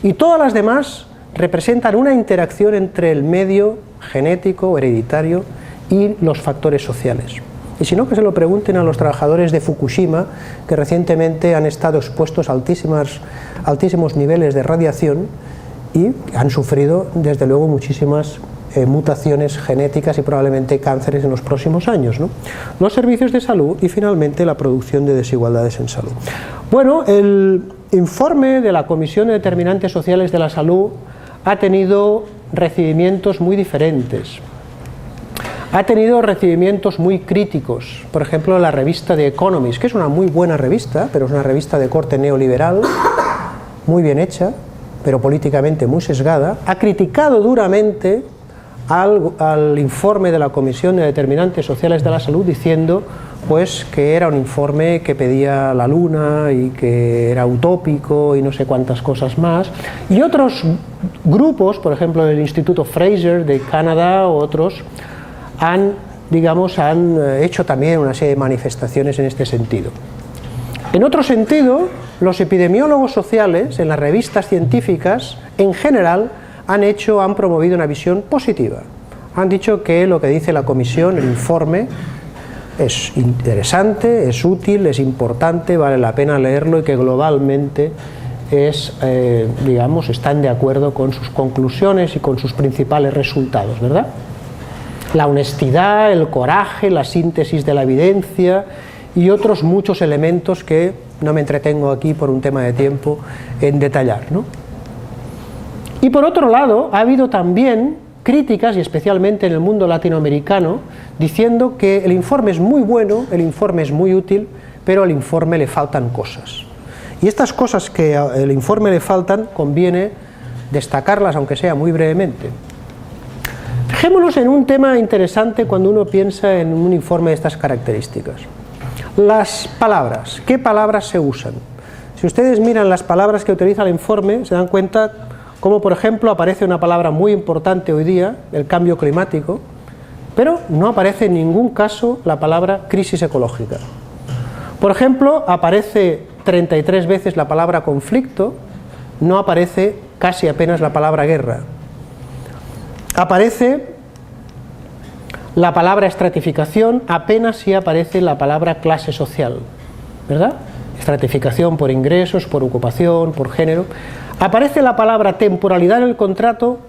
y todas las demás representan una interacción entre el medio genético, hereditario y los factores sociales. Y si no, que se lo pregunten a los trabajadores de Fukushima, que recientemente han estado expuestos a altísimos niveles de radiación y han sufrido desde luego muchísimas mutaciones genéticas y probablemente cánceres en los próximos años, ¿no? Los servicios de salud y finalmente la producción de desigualdades en salud. Bueno, el informe de la Comisión de Determinantes Sociales de la Salud ha tenido recibimientos muy diferentes. Ha tenido recibimientos muy críticos. Por ejemplo, la revista The Economist, que es una muy buena revista, pero es una revista de corte neoliberal, muy bien hecha, pero políticamente muy sesgada, ha criticado duramente al informe de la Comisión de Determinantes Sociales de la Salud, diciendo pues que era un informe que pedía la luna y que era utópico y no sé cuántas cosas más. Y otros grupos, por ejemplo el Instituto Fraser de Canadá o otros, han hecho también una serie de manifestaciones en este sentido. En otro sentido, los epidemiólogos sociales en las revistas científicas, en general, han promovido una visión positiva. Han dicho que lo que dice la comisión, el informe, es interesante, es útil, es importante, vale la pena leerlo y que globalmente están de acuerdo con sus conclusiones y con sus principales resultados, ¿verdad? La honestidad, el coraje, la síntesis de la evidencia y otros muchos elementos que no me entretengo aquí por un tema de tiempo en detallar, ¿no? Y por otro lado, ha habido también críticas, y especialmente en el mundo latinoamericano, diciendo que el informe es muy bueno, el informe es muy útil, pero al informe le faltan cosas. Y estas cosas que al informe le faltan, conviene destacarlas, aunque sea muy brevemente. Fijémonos en un tema interesante cuando uno piensa en un informe de estas características. Las palabras. ¿Qué palabras se usan? Si ustedes miran las palabras que utiliza el informe, se dan cuenta como, por ejemplo, aparece una palabra muy importante hoy día, el cambio climático, pero no aparece en ningún caso la palabra crisis ecológica. Por ejemplo, aparece 33 veces la palabra conflicto, no aparece casi apenas la palabra guerra. Aparece la palabra estratificación, apenas sí aparece la palabra clase social, ¿verdad? Estratificación por ingresos, por ocupación, por género. Aparece la palabra temporalidad en el contrato,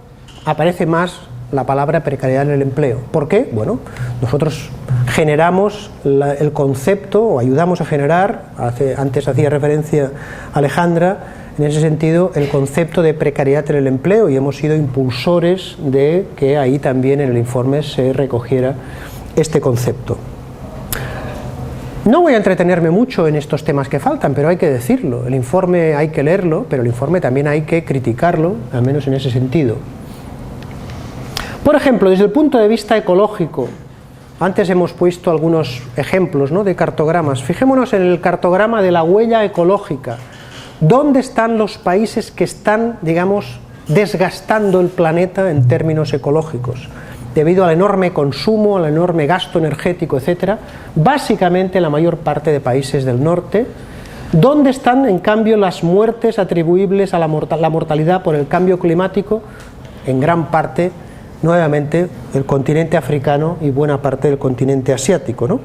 aparece más la palabra precariedad en el empleo. ¿Por qué? Bueno, nosotros generamos el concepto, o ayudamos a generar, antes hacía referencia Alejandra, en ese sentido, el concepto de precariedad en el empleo, y hemos sido impulsores de que ahí también en el informe se recogiera este concepto. No voy a entretenerme mucho en estos temas que faltan, pero hay que decirlo. El informe hay que leerlo, pero el informe también hay que criticarlo, al menos en ese sentido. Por ejemplo, desde el punto de vista ecológico, antes hemos puesto algunos ejemplos, ¿no?, de cartogramas. Fijémonos en el cartograma de la huella ecológica. ¿Dónde están los países que están, digamos, desgastando el planeta en términos ecológicos? Debido al enorme consumo, al enorme gasto energético, etcétera, básicamente la mayor parte de países del norte. ¿Dónde están, en cambio, las muertes atribuibles a la mortalidad por el cambio climático? En gran parte, nuevamente, el continente africano y buena parte del continente asiático, ¿no?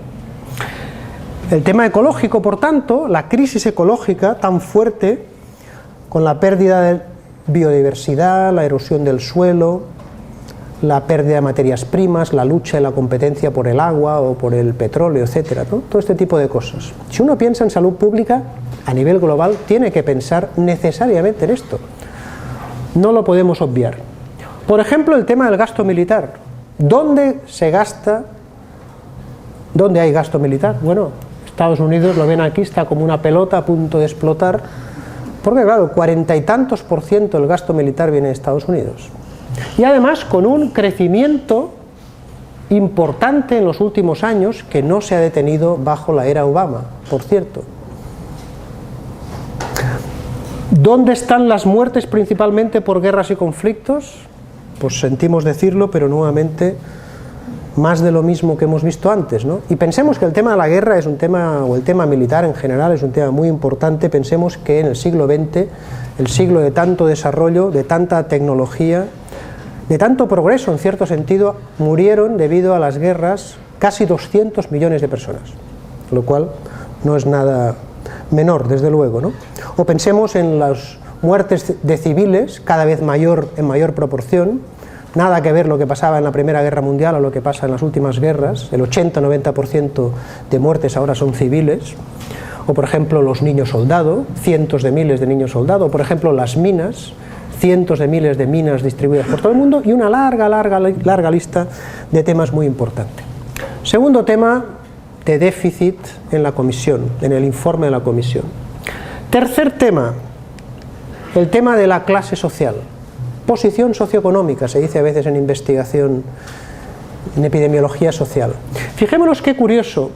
El tema ecológico, por tanto, la crisis ecológica tan fuerte, con la pérdida de biodiversidad, la erosión del suelo, la pérdida de materias primas, la lucha y la competencia por el agua o por el petróleo, etcétera, ¿no? Todo este tipo de cosas. Si uno piensa en salud pública a nivel global, tiene que pensar necesariamente en esto. No lo podemos obviar. Por ejemplo, el tema del gasto militar. ¿Dónde se gasta? ¿Dónde hay gasto militar? Bueno, Estados Unidos, lo ven aquí, está como una pelota a punto de explotar, porque claro, 40 y tantos % del gasto militar viene de Estados Unidos. Y además con un crecimiento importante en los últimos años que no se ha detenido bajo la era Obama, por cierto. ¿Dónde están las muertes principalmente por guerras y conflictos? Pues sentimos decirlo, pero nuevamente más de lo mismo que hemos visto antes, ¿no? Y pensemos que el tema de la guerra es un tema, o el tema militar en general, es un tema muy importante. Pensemos que en el siglo XX, el siglo de tanto desarrollo, de tanta tecnología, de tanto progreso en cierto sentido, murieron debido a las guerras casi 200 millones de personas, lo cual no es nada menor, desde luego, ¿no? O pensemos en las muertes de civiles, cada vez en mayor proporción. Nada que ver lo que pasaba en la Primera Guerra Mundial o lo que pasa en las últimas guerras. El 80-90% de muertes ahora son civiles. O por ejemplo los niños soldado, cientos de miles de niños soldado. O por ejemplo las minas, cientos de miles de minas distribuidas por todo el mundo, y una larga lista de temas muy importantes. Segundo tema de déficit en la comisión, en el informe de la comisión. Tercer tema, el tema de la clase social. Posición socioeconómica, se dice a veces en investigación, en epidemiología social. Fijémonos qué curioso,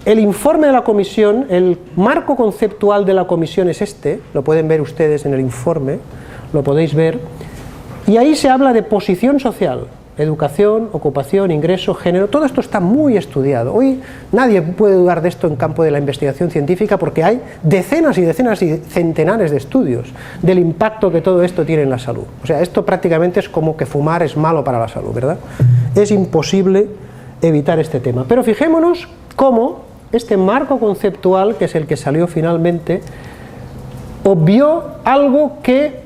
el informe de la comisión, el marco conceptual de la comisión es este, lo pueden ver ustedes en el informe, lo podéis ver, y ahí se habla de posición social. educación, ocupación, ingreso, género, todo esto está muy estudiado. Hoy nadie puede dudar de esto en campo de la investigación científica porque hay decenas y decenas y centenares de estudios del impacto que todo esto tiene en la salud. O sea, esto prácticamente es como que fumar es malo para la salud, ¿verdad? Es imposible evitar este tema. Pero fijémonos cómo este marco conceptual, que es el que salió finalmente, obvió algo que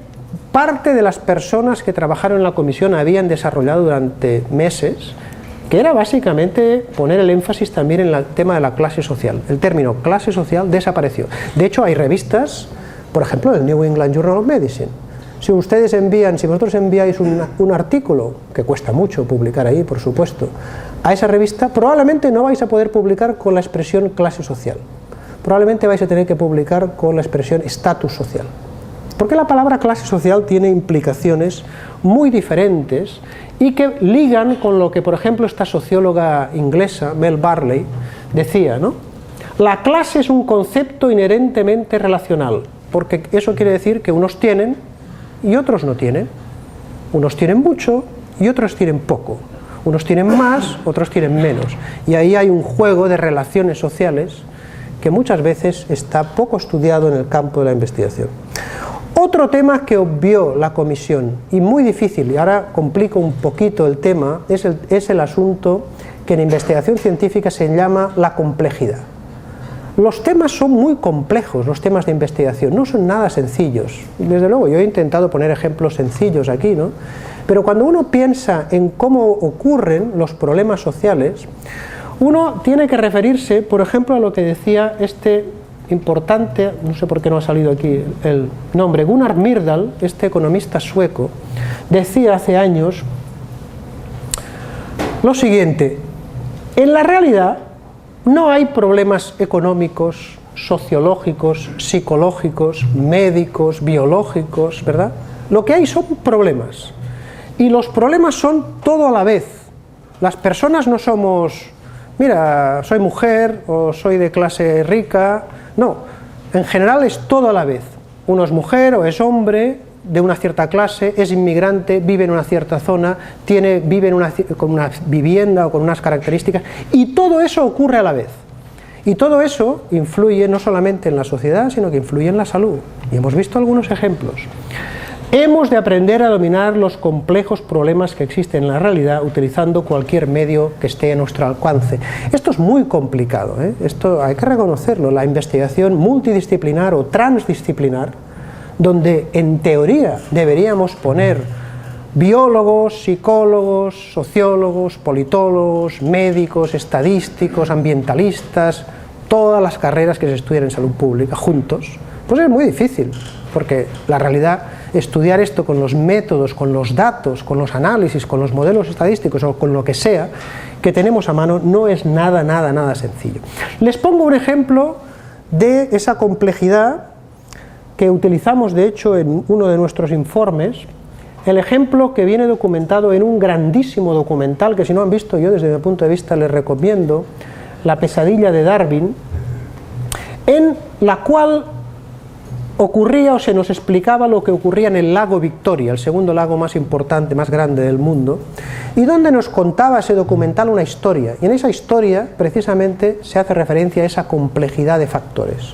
parte de las personas que trabajaron en la comisión habían desarrollado durante meses, que era básicamente poner el énfasis también en el tema de la clase social. El término clase social desapareció. De hecho, hay revistas, por ejemplo, el New England Journal of Medicine. Si vosotros enviáis un artículo, que cuesta mucho publicar ahí, por supuesto, a esa revista, probablemente no vais a poder publicar con la expresión clase social. Probablemente vais a tener que publicar con la expresión estatus social. Porque la palabra clase social tiene implicaciones muy diferentes y que ligan con lo que, por ejemplo, esta socióloga inglesa, Mel Barley, decía, ¿no? La clase es un concepto inherentemente relacional, porque eso quiere decir que unos tienen y otros no tienen. Unos tienen mucho y otros tienen poco. Unos tienen más, otros tienen menos. Y ahí hay un juego de relaciones sociales que muchas veces está poco estudiado en el campo de la investigación. Otro tema que obvió la comisión, y muy difícil, y ahora complico un poquito el tema, es el asunto que en investigación científica se llama la complejidad. Los temas son muy complejos, los temas de investigación, no son nada sencillos. Desde luego, yo he intentado poner ejemplos sencillos aquí, ¿no? Pero cuando uno piensa en cómo ocurren los problemas sociales, uno tiene que referirse, por ejemplo, a lo que decía este importante, no sé por qué no ha salido aquí el nombre, Gunnar Myrdal, este economista sueco, decía hace años lo siguiente: en la realidad no hay problemas económicos, sociológicos, psicológicos, médicos, biológicos, ¿verdad? Lo que hay son problemas, y los problemas son todo a la vez. Las personas no somos, mira, soy mujer o soy de clase rica. No, en general es todo a la vez. Uno es mujer o es hombre de una cierta clase, es inmigrante, vive en una cierta zona, vive con una vivienda o con unas características, y todo eso ocurre a la vez. Y todo eso influye no solamente en la sociedad, sino que influye en la salud. Y hemos visto algunos ejemplos. Hemos de aprender a dominar los complejos problemas que existen en la realidad utilizando cualquier medio que esté a nuestro alcance. Esto es muy complicado, ¿eh? Esto hay que reconocerlo. La investigación multidisciplinar o transdisciplinar, donde en teoría deberíamos poner biólogos, psicólogos, sociólogos, politólogos, médicos, estadísticos, ambientalistas, todas las carreras que se estudian en salud pública juntos, pues es muy difícil, porque la realidad, estudiar esto con los métodos, con los datos, con los análisis, con los modelos estadísticos o con lo que sea que tenemos a mano, no es nada sencillo. Les pongo un ejemplo de esa complejidad que utilizamos de hecho en uno de nuestros informes, el ejemplo que viene documentado en un grandísimo documental que si no han visto, yo desde mi punto de vista les recomiendo, La pesadilla de Darwin, en la cual ocurría o se nos explicaba lo que ocurría en el lago Victoria, el segundo lago más importante, más grande del mundo, y donde nos contaba ese documental una historia, y en esa historia precisamente se hace referencia a esa complejidad de factores.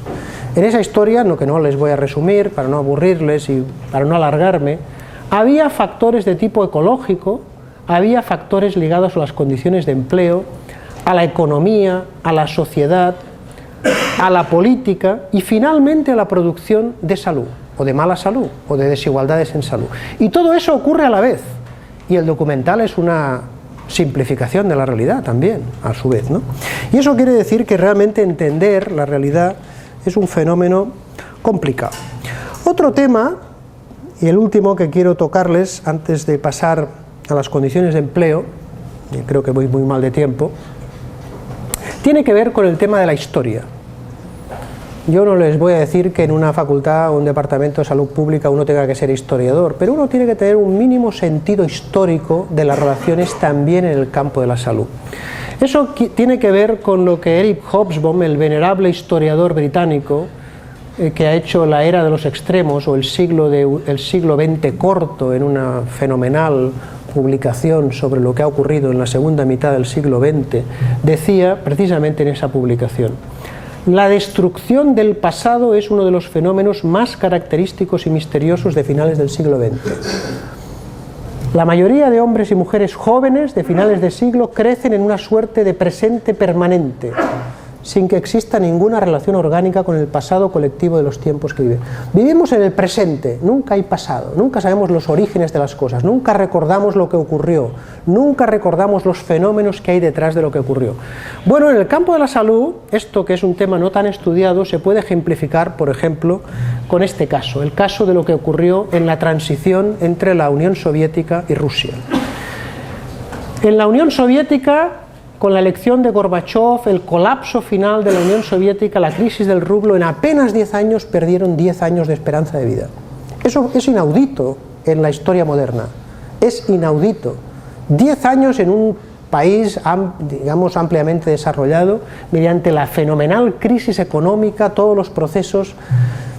En esa historia, que no les voy a resumir para no aburrirles y para no alargarme, había factores de tipo ecológico, había factores ligados a las condiciones de empleo, a la economía, a la sociedad, a la política y finalmente a la producción de salud, o de mala salud, o de desigualdades en salud. Y todo eso ocurre a la vez, y el documental es una simplificación de la realidad también, a su vez, ¿no? Y eso quiere decir que realmente entender la realidad es un fenómeno complicado. Otro tema, y el último que quiero tocarles antes de pasar a las condiciones de empleo, y creo que voy muy mal de tiempo, tiene que ver con el tema de la historia. Yo no les voy a decir que en una facultad o un departamento de salud pública uno tenga que ser historiador, pero uno tiene que tener un mínimo sentido histórico de las relaciones también en el campo de la salud. Eso tiene que ver con lo que Eric Hobsbawm, el venerable historiador británico, que ha hecho la era de los extremos o el siglo XX corto en una fenomenal publicación sobre lo que ha ocurrido en la segunda mitad del siglo XX, decía precisamente en esa publicación: la destrucción del pasado es uno de los fenómenos más característicos y misteriosos de finales del siglo XX. La mayoría de hombres y mujeres jóvenes de finales de siglo crecen en una suerte de presente permanente, sin que exista ninguna relación orgánica con el pasado colectivo de los tiempos que viven. Vivimos en el presente, nunca hay pasado, nunca sabemos los orígenes de las cosas, nunca recordamos lo que ocurrió, nunca recordamos los fenómenos que hay detrás de lo que ocurrió. Bueno, en el campo de la salud, esto que es un tema no tan estudiado, se puede ejemplificar, por ejemplo, con este caso, el caso de lo que ocurrió en la transición entre la Unión Soviética y Rusia. En la Unión Soviética, con la elección de Gorbachov, el colapso final de la Unión Soviética, la crisis del rublo, en apenas 10 años perdieron 10 años de esperanza de vida. Eso es inaudito en la historia moderna, es inaudito. 10 años en un país, digamos, ampliamente desarrollado, mediante la fenomenal crisis económica, todos los procesos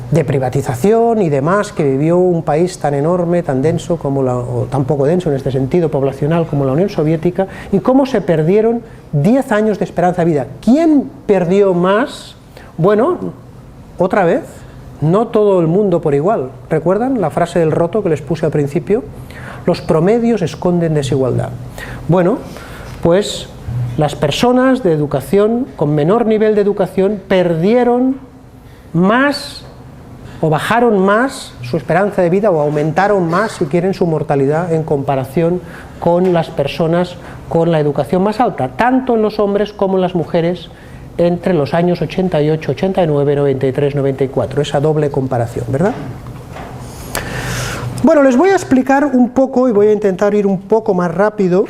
de privatización y demás que vivió un país tan enorme, tan denso o tan poco denso en este sentido poblacional como la Unión Soviética, y cómo se perdieron 10 años de esperanza de vida. ¿Quién perdió más? Bueno, otra vez, no todo el mundo por igual. ¿Recuerdan la frase del roto que les puse al principio? Los promedios esconden desigualdad. Bueno, pues las personas de educación, con menor nivel de educación, perdieron más o bajaron más su esperanza de vida, o aumentaron más, si quieren, su mortalidad en comparación con las personas con la educación más alta, tanto en los hombres como en las mujeres, entre los años 88, 89, 93, 94, esa doble comparación, ¿verdad? Bueno, les voy a explicar un poco, y voy a intentar ir un poco más rápido,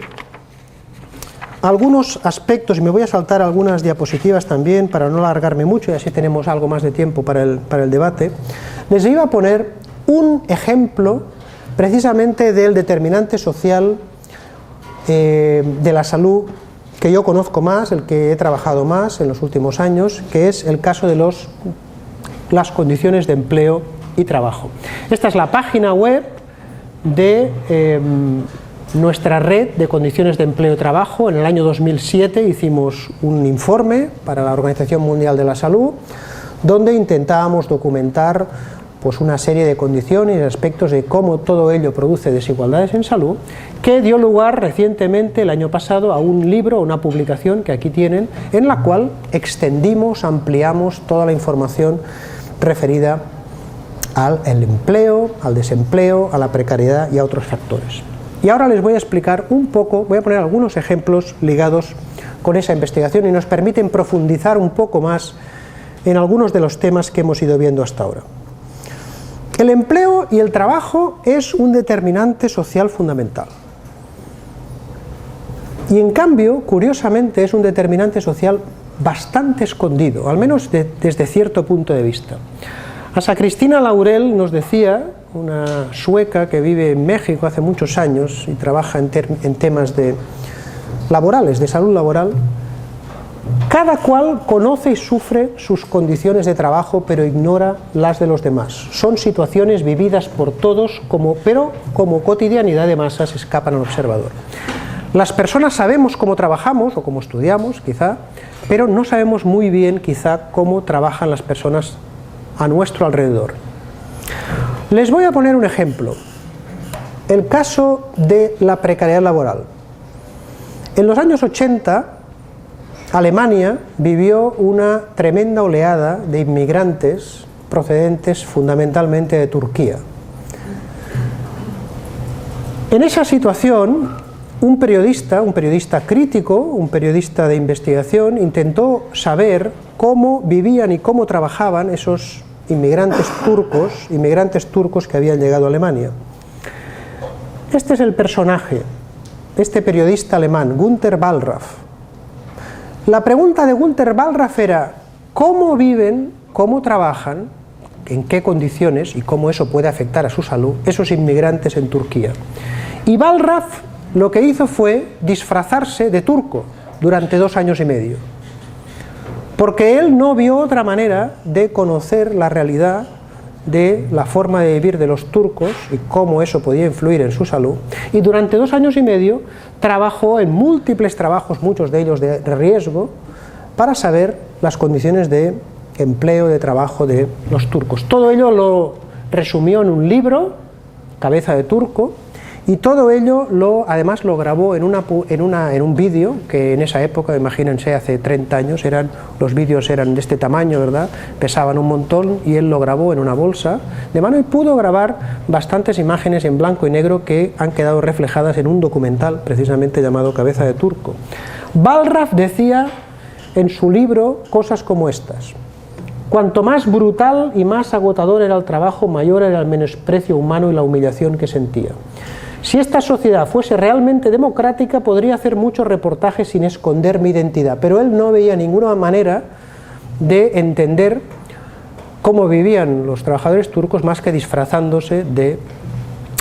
algunos aspectos, y me voy a saltar algunas diapositivas también para no alargarme mucho y así tenemos algo más de tiempo para el debate. Les iba a poner un ejemplo precisamente del determinante social de la salud que yo conozco más, el que he trabajado más en los últimos años, que es el caso de las condiciones de empleo y trabajo. Esta es la página web de nuestra red de condiciones de empleo y trabajo. En el año 2007 hicimos un informe para la Organización Mundial de la Salud, donde intentábamos documentar pues una serie de condiciones y aspectos de cómo todo ello produce desigualdades en salud, que dio lugar recientemente, el año pasado, a un libro, una publicación que aquí tienen, en la cual extendimos, ampliamos toda la información referida al empleo, al desempleo, a la precariedad y a otros factores. Y ahora les voy a explicar un poco, voy a poner algunos ejemplos ligados con esa investigación y nos permiten profundizar un poco más en algunos de los temas que hemos ido viendo hasta ahora. El empleo y el trabajo es un determinante social fundamental. Y en cambio, curiosamente, es un determinante social bastante escondido, al menos desde cierto punto de vista. Asa Cristina Laurel nos decía, una sueca que vive en México hace muchos años y trabaja en temas laborales, de salud laboral: cada cual conoce y sufre sus condiciones de trabajo, pero ignora las de los demás. Son situaciones vividas por todos, pero como cotidianidad de masas escapan al observador. Las personas sabemos cómo trabajamos o cómo estudiamos, quizá, pero no sabemos muy bien, quizá, cómo trabajan las personas a nuestro alrededor. Les voy a poner un ejemplo. El caso de la precariedad laboral. En los años 80, Alemania vivió una tremenda oleada de inmigrantes procedentes fundamentalmente de Turquía. En esa situación, un periodista crítico, un periodista de investigación, intentó saber cómo vivían y cómo trabajaban esos inmigrantes turcos que habían llegado a Alemania. Este es el personaje, este periodista alemán, Günter Wallraff. La pregunta de Günter Wallraff era: ¿cómo viven, cómo trabajan, en qué condiciones y cómo eso puede afectar a su salud esos inmigrantes en Turquía? Y Wallraff lo que hizo fue disfrazarse de turco durante 2 años y medio, porque él no vio otra manera de conocer la realidad de la forma de vivir de los turcos y cómo eso podía influir en su salud, y durante 2 años y medio trabajó en múltiples trabajos, muchos de ellos de riesgo, para saber las condiciones de empleo, de trabajo de los turcos. Todo ello lo resumió en un libro, Cabeza de Turco, y todo ello además lo grabó en un vídeo que en esa época, imagínense, hace 30 años, los vídeos eran de este tamaño, ¿verdad? Pesaban un montón, y él lo grabó en una bolsa de mano y pudo grabar bastantes imágenes en blanco y negro que han quedado reflejadas en un documental precisamente llamado Cabeza de Turco. Wallraff decía en su libro cosas como estas: cuanto más brutal y más agotador era el trabajo, mayor era el menosprecio humano y la humillación que sentía. Si esta sociedad fuese realmente democrática, podría hacer muchos reportajes sin esconder mi identidad, pero él no veía ninguna manera de entender cómo vivían los trabajadores turcos más que disfrazándose de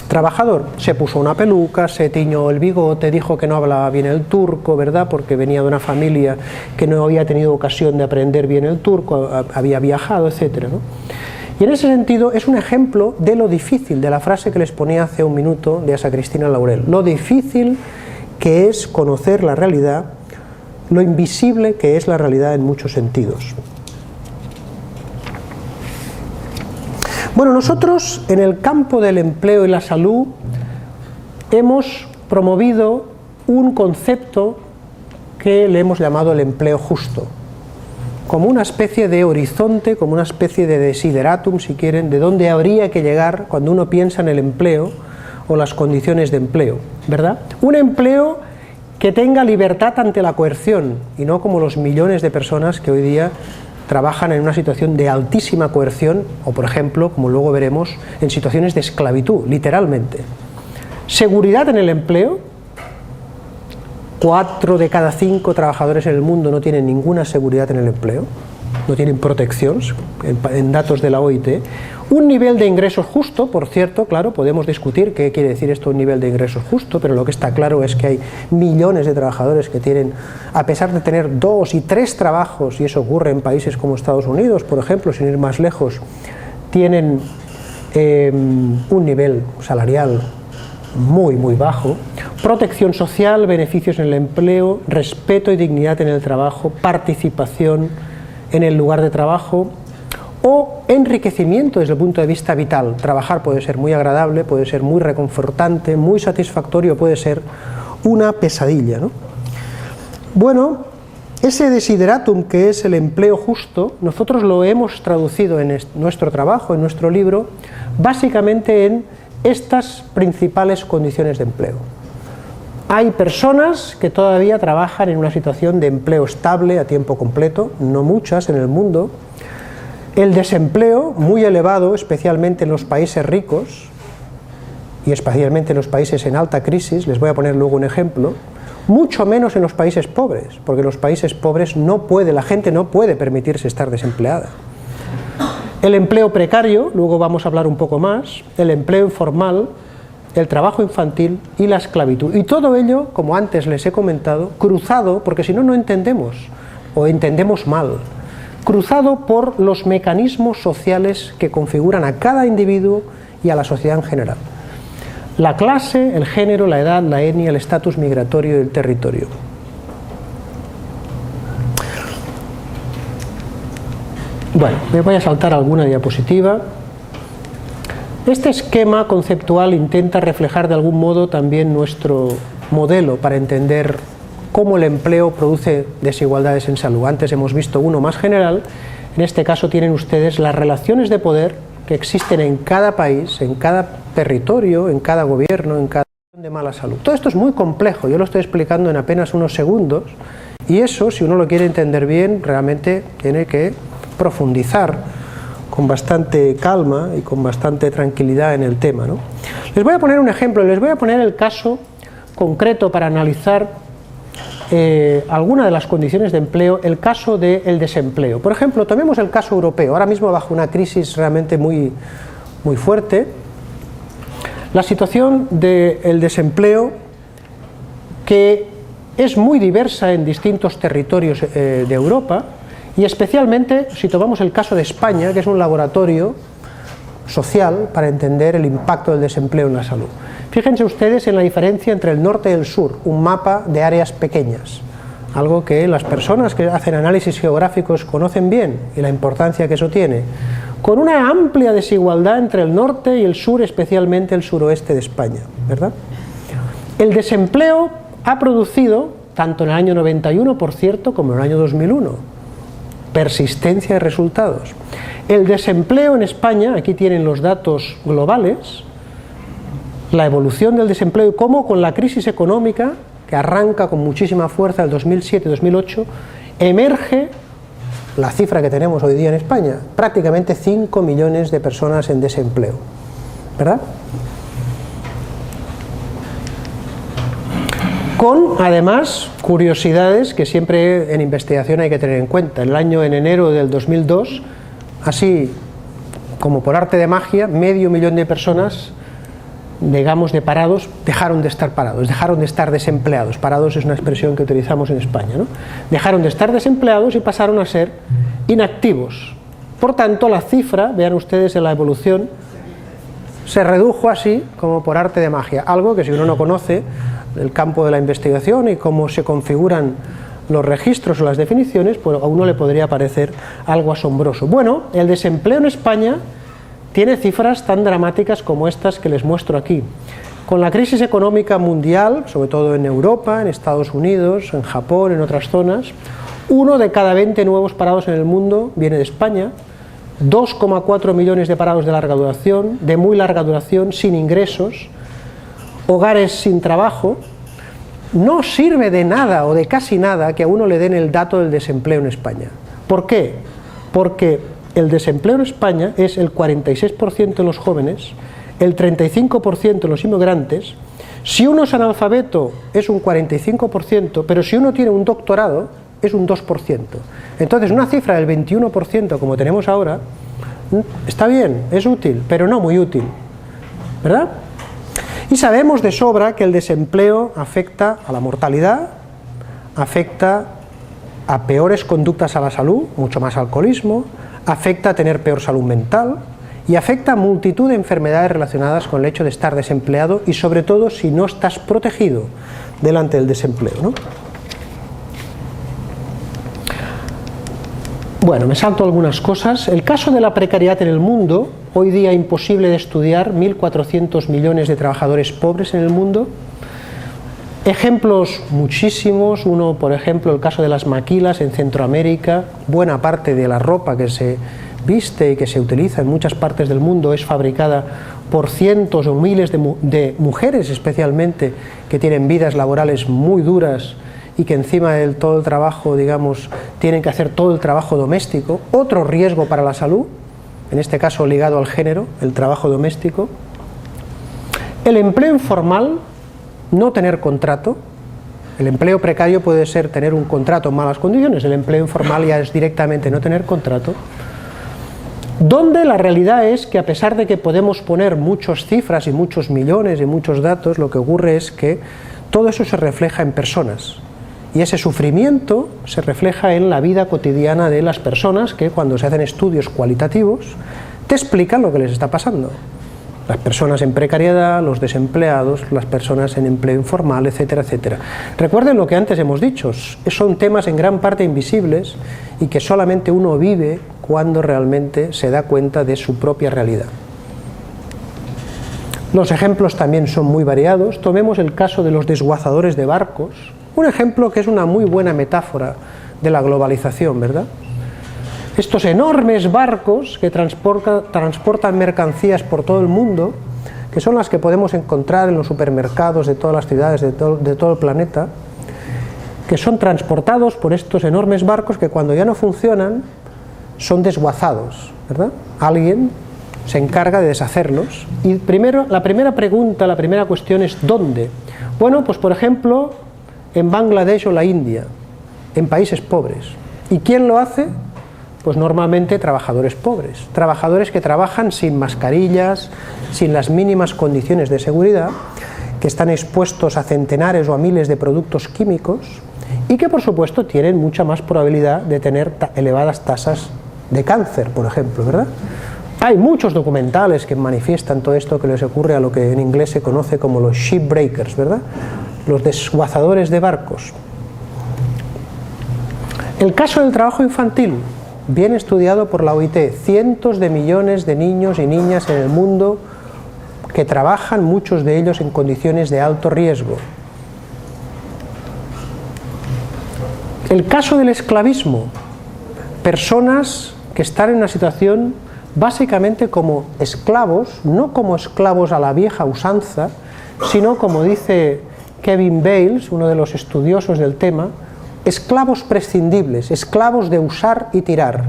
trabajador. Se puso una peluca, se tiñó el bigote, dijo que no hablaba bien el turco, ¿verdad?, porque venía de una familia que no había tenido ocasión de aprender bien el turco, había viajado, etcétera, ¿no? Y en ese sentido es un ejemplo de lo difícil, de la frase que les ponía hace un minuto de Asa Cristina Laurel, lo difícil que es conocer la realidad, lo invisible que es la realidad en muchos sentidos. Bueno, nosotros en el campo del empleo y la salud hemos promovido un concepto que le hemos llamado el empleo justo, como una especie de horizonte, como una especie de desideratum, si quieren, de dónde habría que llegar cuando uno piensa en el empleo o las condiciones de empleo, ¿verdad? Un empleo que tenga libertad ante la coerción y no como los millones de personas que hoy día trabajan en una situación de altísima coerción o, por ejemplo, como luego veremos, en situaciones de esclavitud, literalmente. Seguridad en el empleo. 4 de cada 5 trabajadores en el mundo no tienen ninguna seguridad en el empleo, no tienen protección, en datos de la OIT. Un nivel de ingresos justo, por cierto, claro, podemos discutir qué quiere decir esto, un nivel de ingresos justo, pero lo que está claro es que hay millones de trabajadores que tienen, a pesar de tener 2 y 3 trabajos, y eso ocurre en países como Estados Unidos, por ejemplo, sin ir más lejos, tienen un nivel salarial muy, muy bajo. Protección social, beneficios en el empleo, respeto y dignidad en el trabajo, participación en el lugar de trabajo o enriquecimiento desde el punto de vista vital. Trabajar puede ser muy agradable, puede ser muy reconfortante, muy satisfactorio, puede ser una pesadilla, ¿no? Bueno, ese desideratum que es el empleo justo, nosotros lo hemos traducido en nuestro trabajo, en nuestro libro, básicamente en estas principales condiciones de empleo. Hay personas que todavía trabajan en una situación de empleo estable a tiempo completo, no muchas en el mundo. El desempleo muy elevado, especialmente en los países ricos y especialmente en los países en alta crisis, les voy a poner luego un ejemplo, mucho menos en los países pobres, porque en los países pobres la gente no puede permitirse estar desempleada. El empleo precario, luego vamos a hablar un poco más, el empleo informal, el trabajo infantil y la esclavitud. Y todo ello, como antes les he comentado, cruzado, porque si no, no entendemos, o entendemos mal, cruzado por los mecanismos sociales que configuran a cada individuo y a la sociedad en general. La clase, el género, la edad, la etnia, el estatus migratorio y el territorio. Bueno, me voy a saltar alguna diapositiva. Este esquema conceptual intenta reflejar de algún modo también nuestro modelo para entender cómo el empleo produce desigualdades en salud. Antes hemos visto uno más general, en este caso tienen ustedes las relaciones de poder que existen en cada país, en cada territorio, en cada gobierno, en cada de mala salud. Todo esto es muy complejo, yo lo estoy explicando en apenas unos segundos y eso, si uno lo quiere entender bien, realmente tiene que profundizar con bastante calma y con bastante tranquilidad en el tema, ¿no? Les voy a poner un ejemplo, les voy a poner el caso concreto para analizar alguna de las condiciones de empleo, el caso del desempleo. Por ejemplo, tomemos el caso europeo, ahora mismo bajo una crisis realmente muy, muy fuerte, la situación del desempleo que es muy diversa en distintos territorios de Europa y especialmente si tomamos el caso de España, que es un laboratorio social para entender el impacto del desempleo en la salud. Fíjense ustedes en la diferencia entre el norte y el sur, un mapa de áreas pequeñas, algo que las personas que hacen análisis geográficos conocen bien y la importancia que eso tiene, con una amplia desigualdad entre el norte y el sur, especialmente el suroeste de España, ¿verdad? El desempleo ha producido, tanto en el año 91, por cierto, como en el año 2001, persistencia de resultados. El desempleo en España, aquí tienen los datos globales, la evolución del desempleo y cómo con la crisis económica, que arranca con muchísima fuerza el 2007-2008, emerge la cifra que tenemos hoy día en España, prácticamente 5 millones de personas en desempleo, ¿verdad? Con, además, curiosidades que siempre en investigación hay que tener en cuenta. En enero del 2002, así como por arte de magia, 500 000 de personas, digamos, de parados, dejaron de estar parados, dejaron de estar desempleados. Parados es una expresión que utilizamos en España, ¿no? Dejaron de estar desempleados y pasaron a ser inactivos. Por tanto, la cifra, vean ustedes en la evolución, se redujo así como por arte de magia, algo que si uno no conoce el campo de la investigación y cómo se configuran los registros o las definiciones, pues a uno le podría parecer algo asombroso. Bueno, el desempleo en España tiene cifras tan dramáticas como estas que les muestro aquí. Con la crisis económica mundial, sobre todo en Europa, en Estados Unidos, en Japón, en otras zonas, 1 de cada 20 nuevos parados en el mundo viene de España, 2,4 millones de parados de larga duración, de muy larga duración, sin ingresos, hogares sin trabajo. No sirve de nada o de casi nada que a uno le den el dato del desempleo en España. ¿Por qué? Porque el desempleo en España es el 46% en los jóvenes, el 35% en los inmigrantes. Si uno es analfabeto es un 45%, pero si uno tiene un doctorado es un 2%. Entonces una cifra del 21% como tenemos ahora está bien, es útil, pero no muy útil, ¿verdad? Y sabemos de sobra que el desempleo afecta a la mortalidad, afecta a peores conductas a la salud, mucho más alcoholismo, afecta a tener peor salud mental y afecta a multitud de enfermedades relacionadas con el hecho de estar desempleado y sobre todo si no estás protegido delante del desempleo, ¿no? Bueno, me salto algunas cosas. El caso de la precariedad en el mundo, hoy día imposible de estudiar, 1.400 millones de trabajadores pobres en el mundo. Ejemplos muchísimos, uno por ejemplo el caso de las maquilas en Centroamérica. Buena parte de la ropa que se viste y que se utiliza en muchas partes del mundo es fabricada por cientos o miles de mujeres especialmente que tienen vidas laborales muy duras y que encima de todo el trabajo, digamos, tienen que hacer todo el trabajo doméstico. Otro riesgo para la salud, en este caso ligado al género, el trabajo doméstico. El empleo informal, no tener contrato. El empleo precario puede ser tener un contrato en malas condiciones, el empleo informal ya es directamente no tener contrato. Donde la realidad es que a pesar de que podemos poner muchas cifras y muchos millones y muchos datos, lo que ocurre es que todo eso se refleja en personas. Y ese sufrimiento se refleja en la vida cotidiana de las personas que cuando se hacen estudios cualitativos te explican lo que les está pasando. Las personas en precariedad, los desempleados, las personas en empleo informal, etcétera, etcétera. Recuerden lo que antes hemos dicho, son temas en gran parte invisibles y que solamente uno vive cuando realmente se da cuenta de su propia realidad. Los ejemplos también son muy variados. Tomemos el caso de los desguazadores de barcos, un ejemplo que es una muy buena metáfora de la globalización, ¿verdad? Estos enormes barcos que transportan mercancías por todo el mundo, que son las que podemos encontrar en los supermercados de todas las ciudades de todo el planeta, que son transportados por estos enormes barcos que cuando ya no funcionan son desguazados, ¿verdad? Alguien se encarga de deshacerlos. Y la primera pregunta, la primera cuestión es ¿dónde? Bueno, pues por ejemplo en Bangladesh o la India, en países pobres. ¿Y quién lo hace? Pues normalmente trabajadores pobres, trabajadores que trabajan sin mascarillas, sin las mínimas condiciones de seguridad, que están expuestos a centenares o a miles de productos químicos y que por supuesto tienen mucha más probabilidad de tener elevadas tasas de cáncer, por ejemplo, ¿verdad? Hay muchos documentales que manifiestan todo esto que les ocurre a lo que en inglés se conoce como los shipbreakers, ¿verdad? Los desguazadores de barcos. El caso del trabajo infantil, bien estudiado por la OIT, cientos de millones de niños y niñas en el mundo que trabajan, muchos de ellos en condiciones de alto riesgo. El caso del esclavismo, personas que están en una situación básicamente como esclavos, no como esclavos a la vieja usanza, sino como dice Kevin Bales, uno de los estudiosos del tema, esclavos prescindibles, esclavos de usar y tirar.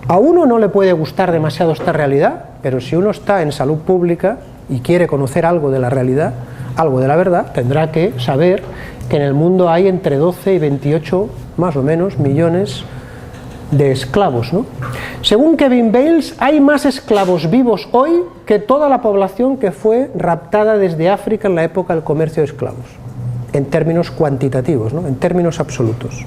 A uno no le puede gustar demasiado esta realidad, pero si uno está en salud pública y quiere conocer algo de la realidad, algo de la verdad, tendrá que saber que en el mundo hay entre 12 y 28, más o menos, millones de esclavos, ¿no? Según Kevin Bales, hay más esclavos vivos hoy que toda la población que fue raptada desde África en la época del comercio de esclavos, en términos cuantitativos, ¿no? En términos absolutos.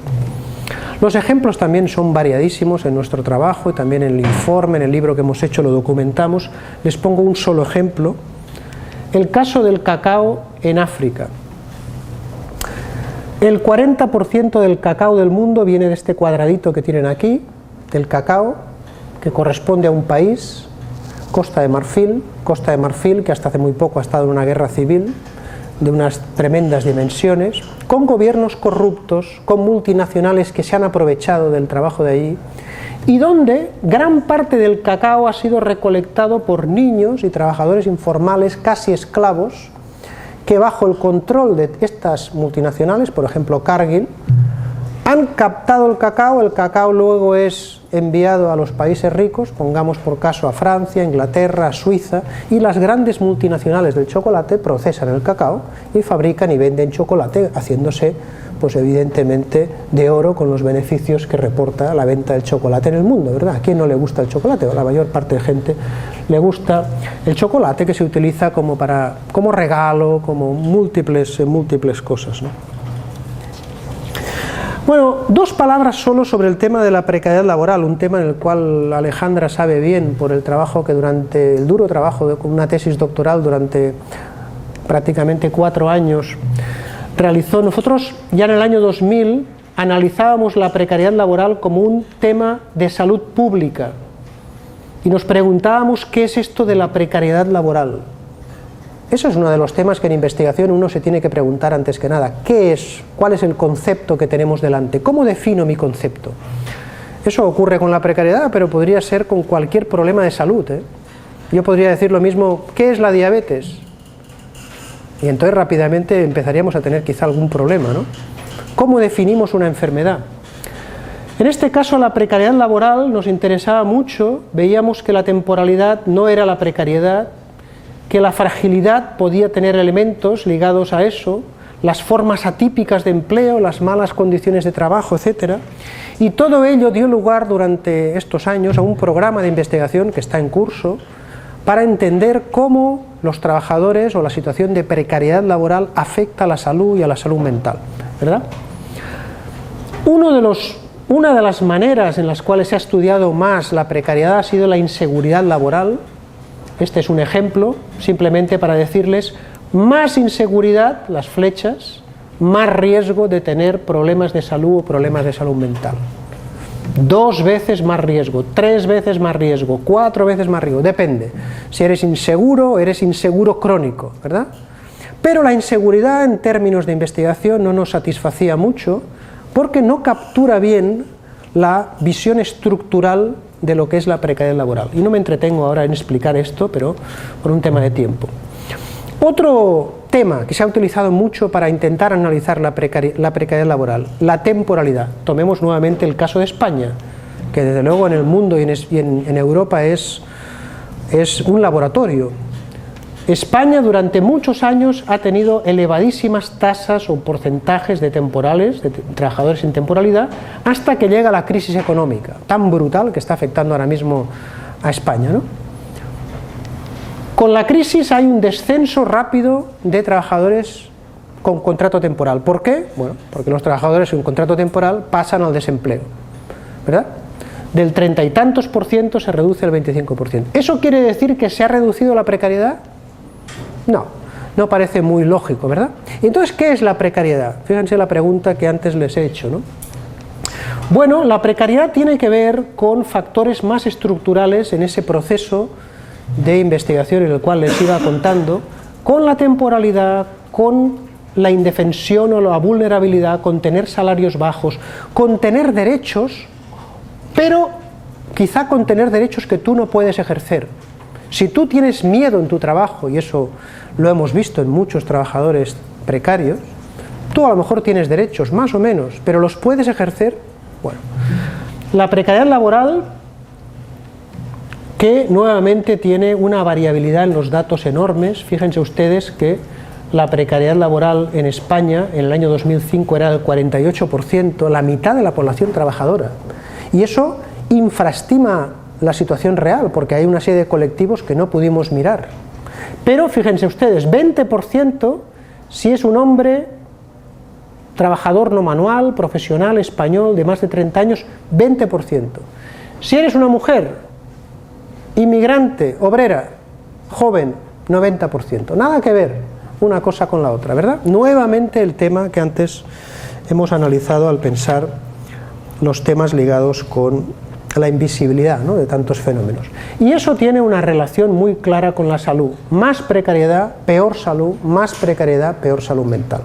Los ejemplos también son variadísimos en nuestro trabajo y también en el informe, en el libro que hemos hecho lo documentamos. Les pongo un solo ejemplo. El caso del cacao en África. El 40% del cacao del mundo viene de este cuadradito que tienen aquí, del cacao, que corresponde a un país, Costa de Marfil, que hasta hace muy poco ha estado en una guerra civil de unas tremendas dimensiones, con gobiernos corruptos, con multinacionales que se han aprovechado del trabajo de allí, y donde gran parte del cacao ha sido recolectado por niños y trabajadores informales, casi esclavos, que bajo el control de estas multinacionales, por ejemplo Cargill, han captado el cacao luego es enviado a los países ricos, pongamos por caso a Francia, Inglaterra, Suiza, y las grandes multinacionales del chocolate procesan el cacao y fabrican y venden chocolate, haciéndose pues evidentemente de oro con los beneficios que reporta la venta del chocolate en el mundo, ¿verdad? ¿A quién no le gusta el chocolate? O la mayor parte de gente le gusta el chocolate, que se utiliza como regalo, como múltiples cosas, ¿no? Bueno, dos palabras solo sobre el tema de la precariedad laboral, un tema en el cual Alejandra sabe bien por el trabajo que durante el duro trabajo con una tesis doctoral durante prácticamente 4 años realizó. Nosotros ya en el año 2000 analizábamos la precariedad laboral como un tema de salud pública y nos preguntábamos qué es esto de la precariedad laboral. Eso es uno de los temas que en investigación uno se tiene que preguntar antes que nada. ¿Qué es? ¿Cuál es el concepto que tenemos delante? ¿Cómo defino mi concepto? Eso ocurre con la precariedad, pero podría ser con cualquier problema de salud, ¿eh? Yo podría decir lo mismo, ¿qué es la diabetes? Y entonces rápidamente empezaríamos a tener quizá algún problema, ¿no? ¿Cómo definimos una enfermedad? En este caso la precariedad laboral nos interesaba mucho, veíamos que la temporalidad no era la precariedad, que la fragilidad podía tener elementos ligados a eso, las formas atípicas de empleo, las malas condiciones de trabajo, etc. Y todo ello dio lugar durante estos años a un programa de investigación que está en curso para entender cómo los trabajadores o la situación de precariedad laboral afecta a la salud y a la salud mental, ¿verdad? Una de las maneras en las cuales se ha estudiado más la precariedad ha sido la inseguridad laboral. Este es un ejemplo, simplemente para decirles, más inseguridad, las flechas, más riesgo de tener problemas de salud o problemas de salud mental. 2 veces más riesgo, 3 veces más riesgo, 4 veces más riesgo, depende. Si eres inseguro crónico, ¿verdad? Pero la inseguridad en términos de investigación no nos satisfacía mucho porque no captura bien la visión estructural de lo que es la precariedad laboral. Y no me entretengo ahora en explicar esto, pero por un tema de tiempo. Otro tema que se ha utilizado mucho para intentar analizar la precariedad laboral, la temporalidad. Tomemos nuevamente el caso de España, que desde luego en el mundo y en Europa es un laboratorio. España durante muchos años ha tenido elevadísimas tasas o porcentajes de temporales, de trabajadores en temporalidad, hasta que llega la crisis económica, tan brutal que está afectando ahora mismo a España, ¿no? Con la crisis hay un descenso rápido de trabajadores con contrato temporal. ¿Por qué? Bueno, porque los trabajadores con contrato temporal pasan al desempleo, ¿verdad? del 30 y tantos por ciento se reduce al 25%. ¿Eso quiere decir que se ha reducido la precariedad? No, no parece muy lógico, ¿verdad? Entonces, ¿qué es la precariedad? Fíjense la pregunta que antes les he hecho, ¿no? Bueno, la precariedad tiene que ver con factores más estructurales en ese proceso de investigación en el cual les iba contando, con la temporalidad, con la indefensión o la vulnerabilidad, con tener salarios bajos, con tener derechos, pero quizá con tener derechos que tú no puedes ejercer. Si tú tienes miedo en tu trabajo, y eso lo hemos visto en muchos trabajadores precarios, tú a lo mejor tienes derechos, más o menos, pero ¿los puedes ejercer? Bueno, la precariedad laboral, que nuevamente tiene una variabilidad en los datos enormes. Fíjense ustedes que la precariedad laboral en España en el año 2005 era del 48%, la mitad de la población trabajadora. Y eso infraestima la situación real, porque hay una serie de colectivos que no pudimos mirar. Pero fíjense ustedes, 20% si es un hombre trabajador no manual, profesional, español, de más de 30 años, 20%. Si eres una mujer, inmigrante, obrera, joven, 90%. Nada que ver una cosa con la otra, ¿verdad? Nuevamente el tema que antes hemos analizado al pensar los temas ligados con la invisibilidad, ¿no?, de tantos fenómenos. Y eso tiene una relación muy clara con la salud. Más precariedad, peor salud, más precariedad, peor salud mental.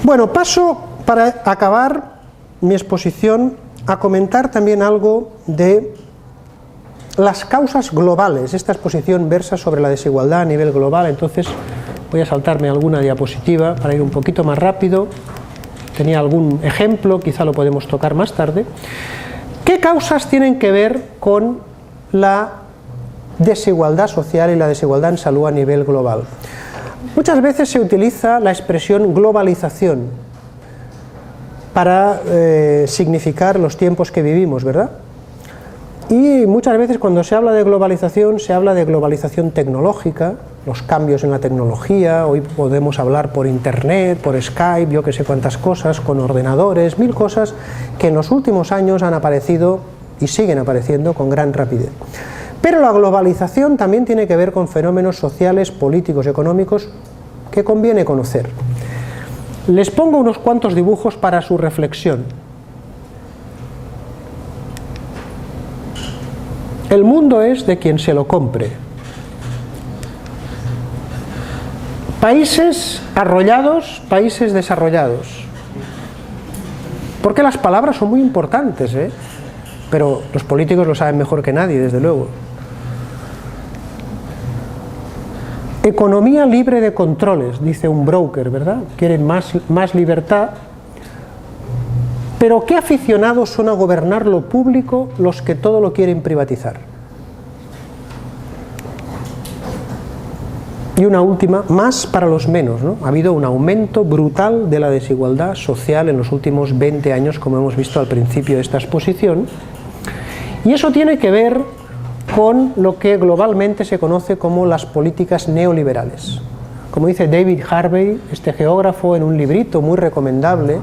Bueno, paso, para acabar mi exposición, a comentar también algo de las causas globales. Esta exposición versa sobre la desigualdad a nivel global, entonces voy a saltarme alguna diapositiva para ir un poquito más rápido. Tenía algún ejemplo, quizá lo podemos tocar más tarde. ¿Qué causas tienen que ver con la desigualdad social y la desigualdad en salud a nivel global? Muchas veces se utiliza la expresión globalización para significar los tiempos que vivimos, ¿verdad? Y muchas veces cuando se habla de globalización, se habla de globalización tecnológica, los cambios en la tecnología. Hoy podemos hablar por internet, por Skype, yo que sé cuántas cosas, con ordenadores, mil cosas que en los últimos años han aparecido y siguen apareciendo con gran rapidez. Pero la globalización también tiene que ver con fenómenos sociales, políticos, económicos que conviene conocer. Les pongo unos cuantos dibujos para su reflexión. El mundo es de quien se lo compre. Países arrollados, países desarrollados. Porque las palabras son muy importantes, pero los políticos lo saben mejor que nadie, desde luego. Economía libre de controles, dice un broker, ¿verdad? Quieren más libertad. Pero ¿qué aficionados son a gobernar lo público los que todo lo quieren privatizar? Y una última, más para los menos, ¿no? Ha habido un aumento brutal de la desigualdad social en los últimos 20 años, como hemos visto al principio de esta exposición. Y eso tiene que ver con lo que globalmente se conoce como las políticas neoliberales. Como dice David Harvey, este geógrafo, en un librito muy recomendable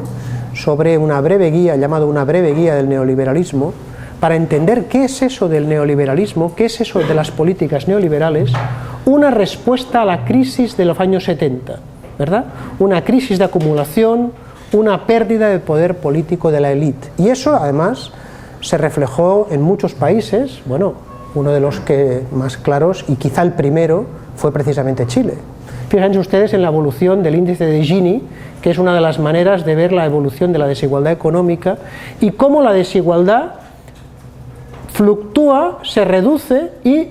sobre una breve guía, llamado Una breve guía del neoliberalismo, para entender qué es eso del neoliberalismo, qué es eso de las políticas neoliberales, una respuesta a la crisis de los años 70, ¿verdad? Una crisis de acumulación, una pérdida de poder político de la élite. Y eso, además, se reflejó en muchos países. Bueno, uno de los que más claros, y quizá el primero, fue precisamente Chile. Fíjense ustedes en la evolución del índice de Gini, que es una de las maneras de ver la evolución de la desigualdad económica, y cómo la desigualdad fluctúa, se reduce y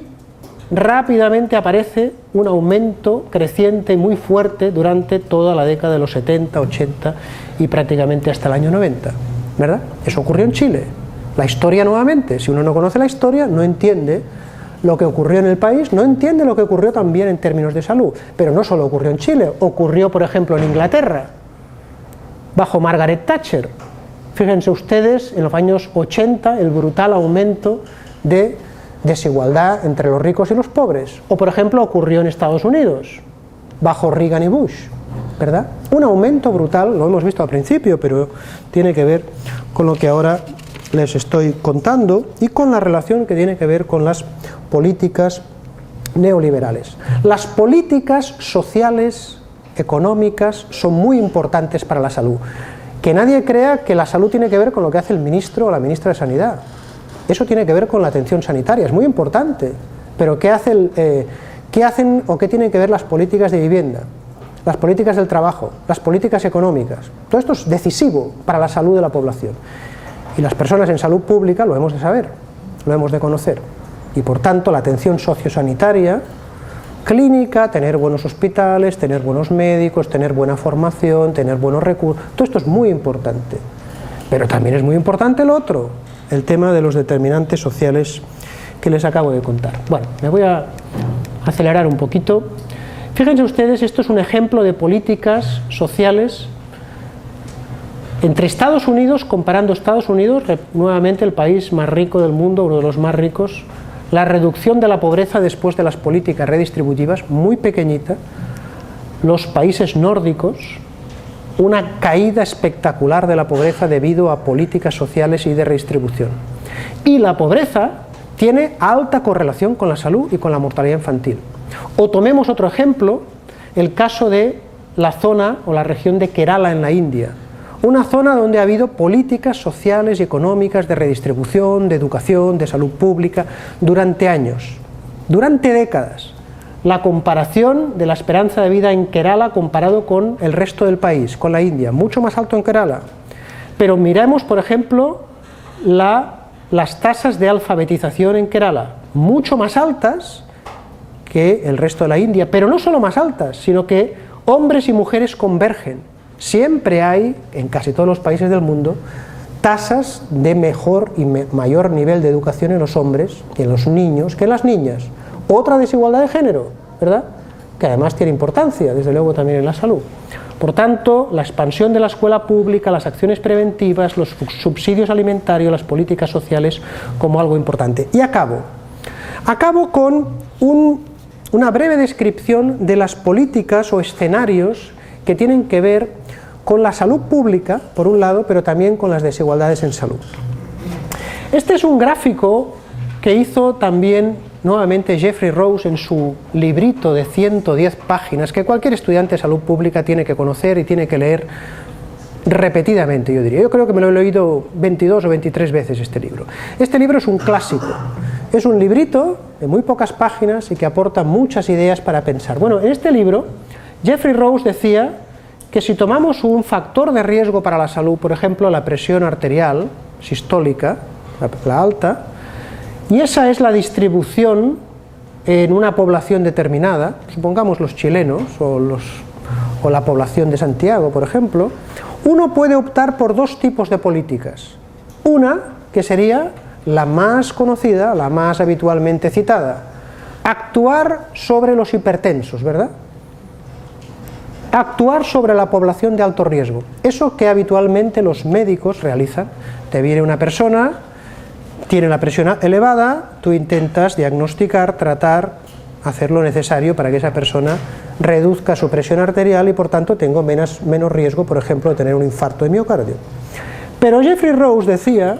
rápidamente aparece un aumento creciente muy fuerte durante toda la década de los 70, 80 y prácticamente hasta el año 90, ¿verdad? Eso ocurrió en Chile. La historia, nuevamente, si uno no conoce la historia, no entiende lo que ocurrió en el país, no entiende lo que ocurrió también en términos de salud. Pero no solo ocurrió en Chile, ocurrió, por ejemplo, en Inglaterra, bajo Margaret Thatcher. Fíjense ustedes, en los años 80, el brutal aumento de desigualdad entre los ricos y los pobres. O, por ejemplo, ocurrió en Estados Unidos, bajo Reagan y Bush, ¿verdad? Un aumento brutal, lo hemos visto al principio, pero tiene que ver con lo que ahora les estoy contando y con la relación que tiene que ver con las políticas neoliberales. Las políticas sociales, económicas, son muy importantes para la salud. Que nadie crea que la salud tiene que ver con lo que hace el ministro o la ministra de Sanidad. Eso tiene que ver con la atención sanitaria, es muy importante. Pero ¿qué hacen o qué tienen que ver las políticas de vivienda, las políticas del trabajo, las políticas económicas? Todo esto es decisivo para la salud de la población. Y las personas en salud pública lo hemos de saber, lo hemos de conocer. Y por tanto la atención sociosanitaria, clínica, tener buenos hospitales, tener buenos médicos, tener buena formación, tener buenos recursos, todo esto es muy importante. Pero también es muy importante el otro, el tema de los determinantes sociales que les acabo de contar. Bueno, me voy a acelerar un poquito. Fíjense ustedes, esto es un ejemplo de políticas sociales entre Estados Unidos, comparando Estados Unidos, nuevamente el país más rico del mundo, uno de los más ricos, la reducción de la pobreza después de las políticas redistributivas, muy pequeñita, los países nórdicos, una caída espectacular de la pobreza debido a políticas sociales y de redistribución. Y la pobreza tiene alta correlación con la salud y con la mortalidad infantil. O tomemos otro ejemplo, el caso de la zona o la región de Kerala en la India, una zona donde ha habido políticas sociales y económicas de redistribución, de educación, de salud pública durante años, durante décadas. La comparación de la esperanza de vida en Kerala comparado con el resto del país, con la India, mucho más alto en Kerala. Pero miremos, por ejemplo, las tasas de alfabetización en Kerala, mucho más altas que el resto de la India, pero no solo más altas, sino que hombres y mujeres convergen. Siempre hay, en casi todos los países del mundo, tasas de mejor y mayor nivel de educación en los hombres y en los niños que en las niñas. Otra desigualdad de género, ¿verdad? Que además tiene importancia, desde luego, también en la salud. Por tanto, la expansión de la escuela pública, las acciones preventivas, los subsidios alimentarios, las políticas sociales como algo importante. Y acabo con una breve descripción de las políticas o escenarios que tienen que ver con la salud pública, por un lado, pero también con las desigualdades en salud. Este es un gráfico que hizo también nuevamente Jeffrey Rose en su librito de 110 páginas, que cualquier estudiante de salud pública tiene que conocer y tiene que leer repetidamente, yo diría. Yo creo que me lo he leído 22 o 23 veces este libro. Este libro es un clásico, es un librito de muy pocas páginas y que aporta muchas ideas para pensar. Bueno, en este libro Jeffrey Rose decía que si tomamos un factor de riesgo para la salud, por ejemplo la presión arterial sistólica, la alta, y esa es la distribución en una población determinada, supongamos los chilenos o la población de Santiago, por ejemplo, uno puede optar por dos tipos de políticas. Una, que sería la más conocida, la más habitualmente citada, actuar sobre los hipertensos, ¿verdad? Actuar sobre la población de alto riesgo. Eso que habitualmente los médicos realizan. Te viene una persona, tiene la presión elevada, tú intentas diagnosticar, tratar, hacer lo necesario para que esa persona reduzca su presión arterial y por tanto tenga menos riesgo, por ejemplo, de tener un infarto de miocardio. Pero Jeffrey Rose decía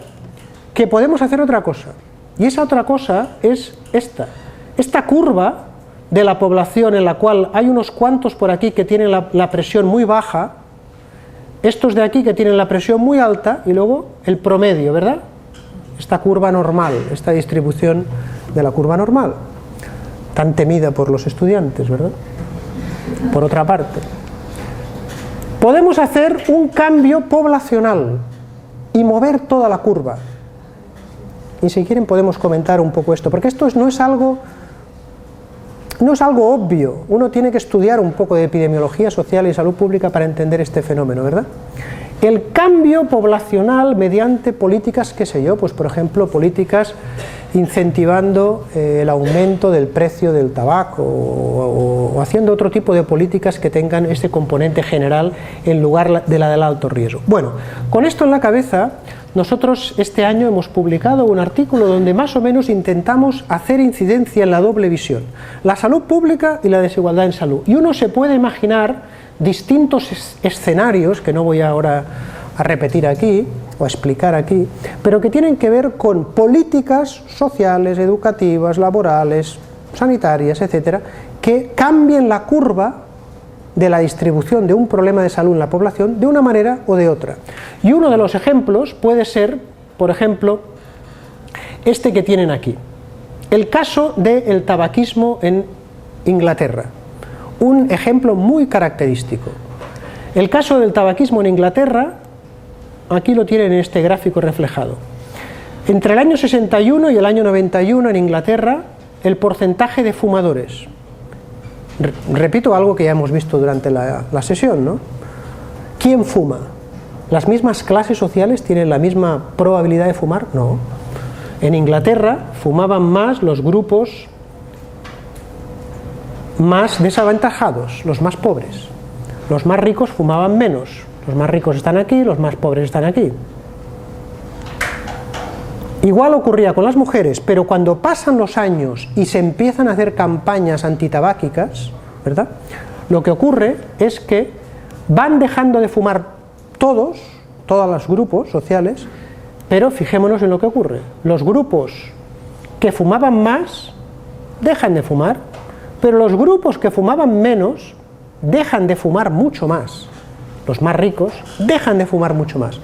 que podemos hacer otra cosa, y esa otra cosa es esta curva de la población en la cual hay unos cuantos por aquí que tienen la presión muy baja, estos de aquí que tienen la presión muy alta y luego el promedio, ¿verdad? Esta curva normal, esta distribución de la curva normal, tan temida por los estudiantes, ¿verdad? Por otra parte, podemos hacer un cambio poblacional y mover toda la curva. Y si quieren podemos comentar un poco esto, porque esto no es algo obvio. Uno tiene que estudiar un poco de epidemiología social y salud pública para entender este fenómeno, ¿verdad? El cambio poblacional mediante políticas, qué sé yo, pues por ejemplo políticas incentivando el aumento del precio del tabaco o haciendo otro tipo de políticas que tengan este componente general en lugar de la del alto riesgo. Bueno, con esto en la cabeza, nosotros este año hemos publicado un artículo donde más o menos intentamos hacer incidencia en la doble visión, la salud pública y la desigualdad en salud. Y uno se puede imaginar distintos escenarios, que no voy ahora a repetir aquí, o a explicar aquí, pero que tienen que ver con políticas sociales, educativas, laborales, sanitarias, etcétera, que cambien la curva de la distribución de un problema de salud en la población de una manera o de otra. Y uno de los ejemplos puede ser, por ejemplo, este que tienen aquí, el caso del tabaquismo en Inglaterra, un ejemplo muy característico. El caso del tabaquismo en Inglaterra, aquí lo tienen en este gráfico reflejado. Entre el año 61 y el año 91 en Inglaterra, el porcentaje de fumadores, repito algo que ya hemos visto durante la sesión, ¿no? ¿Quién fuma? ¿Las mismas clases sociales tienen la misma probabilidad de fumar? No. En Inglaterra fumaban más los grupos más desaventajados, los más pobres. Los más ricos fumaban menos. Los más ricos están aquí, los más pobres están aquí. Igual ocurría con las mujeres, pero cuando pasan los años y se empiezan a hacer campañas antitabáquicas, ¿verdad?, lo que ocurre es que van dejando de fumar todos los grupos sociales, pero fijémonos en lo que ocurre. Los grupos que fumaban más dejan de fumar, pero los grupos que fumaban menos dejan de fumar mucho más. Los más ricos dejan de fumar mucho más.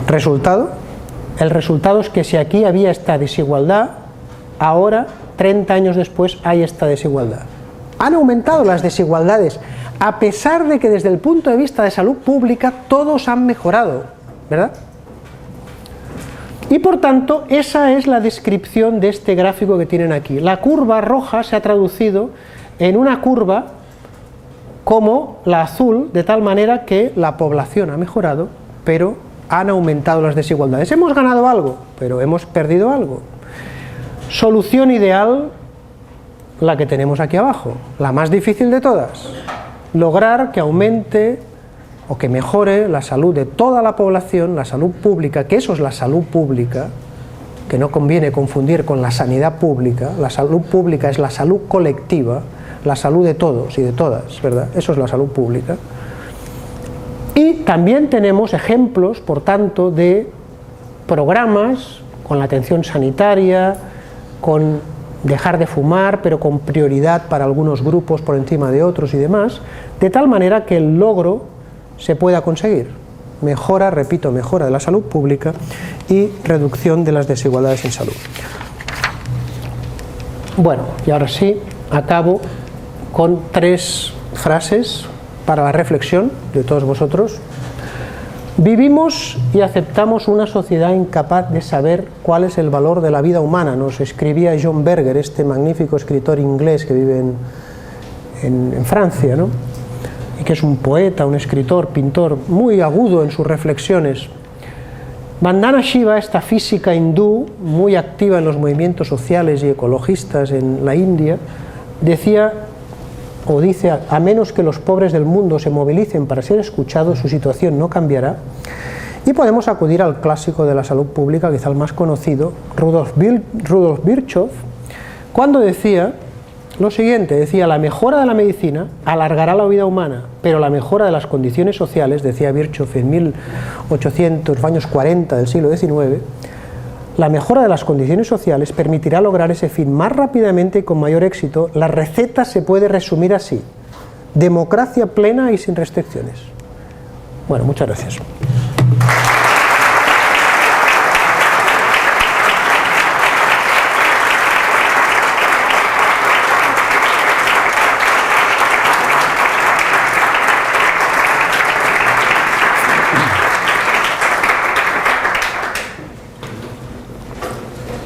¿Resultado? El resultado es que si aquí había esta desigualdad, ahora, 30 años después, hay esta desigualdad. Han aumentado las desigualdades, a pesar de que desde el punto de vista de salud pública todos han mejorado, ¿verdad? Y por tanto, esa es la descripción de este gráfico que tienen aquí. La curva roja se ha traducido en una curva como la azul, de tal manera que la población ha mejorado, pero han aumentado las desigualdades. Hemos ganado algo, pero hemos perdido algo. Solución ideal, la que tenemos aquí abajo, la más difícil de todas: lograr que aumente o que mejore la salud de toda la población, la salud pública, que eso es la salud pública, que no conviene confundir con la sanidad pública. La salud pública es la salud colectiva, la salud de todos y de todas, ¿verdad? Eso es la salud pública. Y también tenemos ejemplos, por tanto, de programas con la atención sanitaria, con dejar de fumar, pero con prioridad para algunos grupos por encima de otros y demás, de tal manera que el logro se pueda conseguir. Mejora, repito, mejora de la salud pública y reducción de las desigualdades en salud. Bueno, y ahora sí, acabo con 3 frases para la reflexión de todos vosotros. Vivimos y aceptamos una sociedad incapaz de saber cuál es el valor de la vida humana, nos escribía John Berger, este magnífico escritor inglés que vive en Francia, ¿no?, y que es un poeta, un escritor, pintor, muy agudo en sus reflexiones. Vandana Shiva, esta física hindú, muy activa en los movimientos sociales y ecologistas en la India, decía, o dice, a menos que los pobres del mundo se movilicen para ser escuchados, su situación no cambiará. Y podemos acudir al clásico de la salud pública, quizá el más conocido, Rudolf Virchow, cuando decía lo siguiente, decía: la mejora de la medicina alargará la vida humana, pero la mejora de las condiciones sociales, decía Virchow en 1800, años 40 del siglo XIX, la mejora de las condiciones sociales permitirá lograr ese fin más rápidamente y con mayor éxito. La receta se puede resumir así: democracia plena y sin restricciones. Bueno, muchas gracias.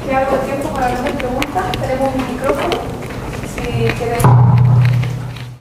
Queda algo de tiempo para algunas preguntas. Tenemos un micrófono, si quieren.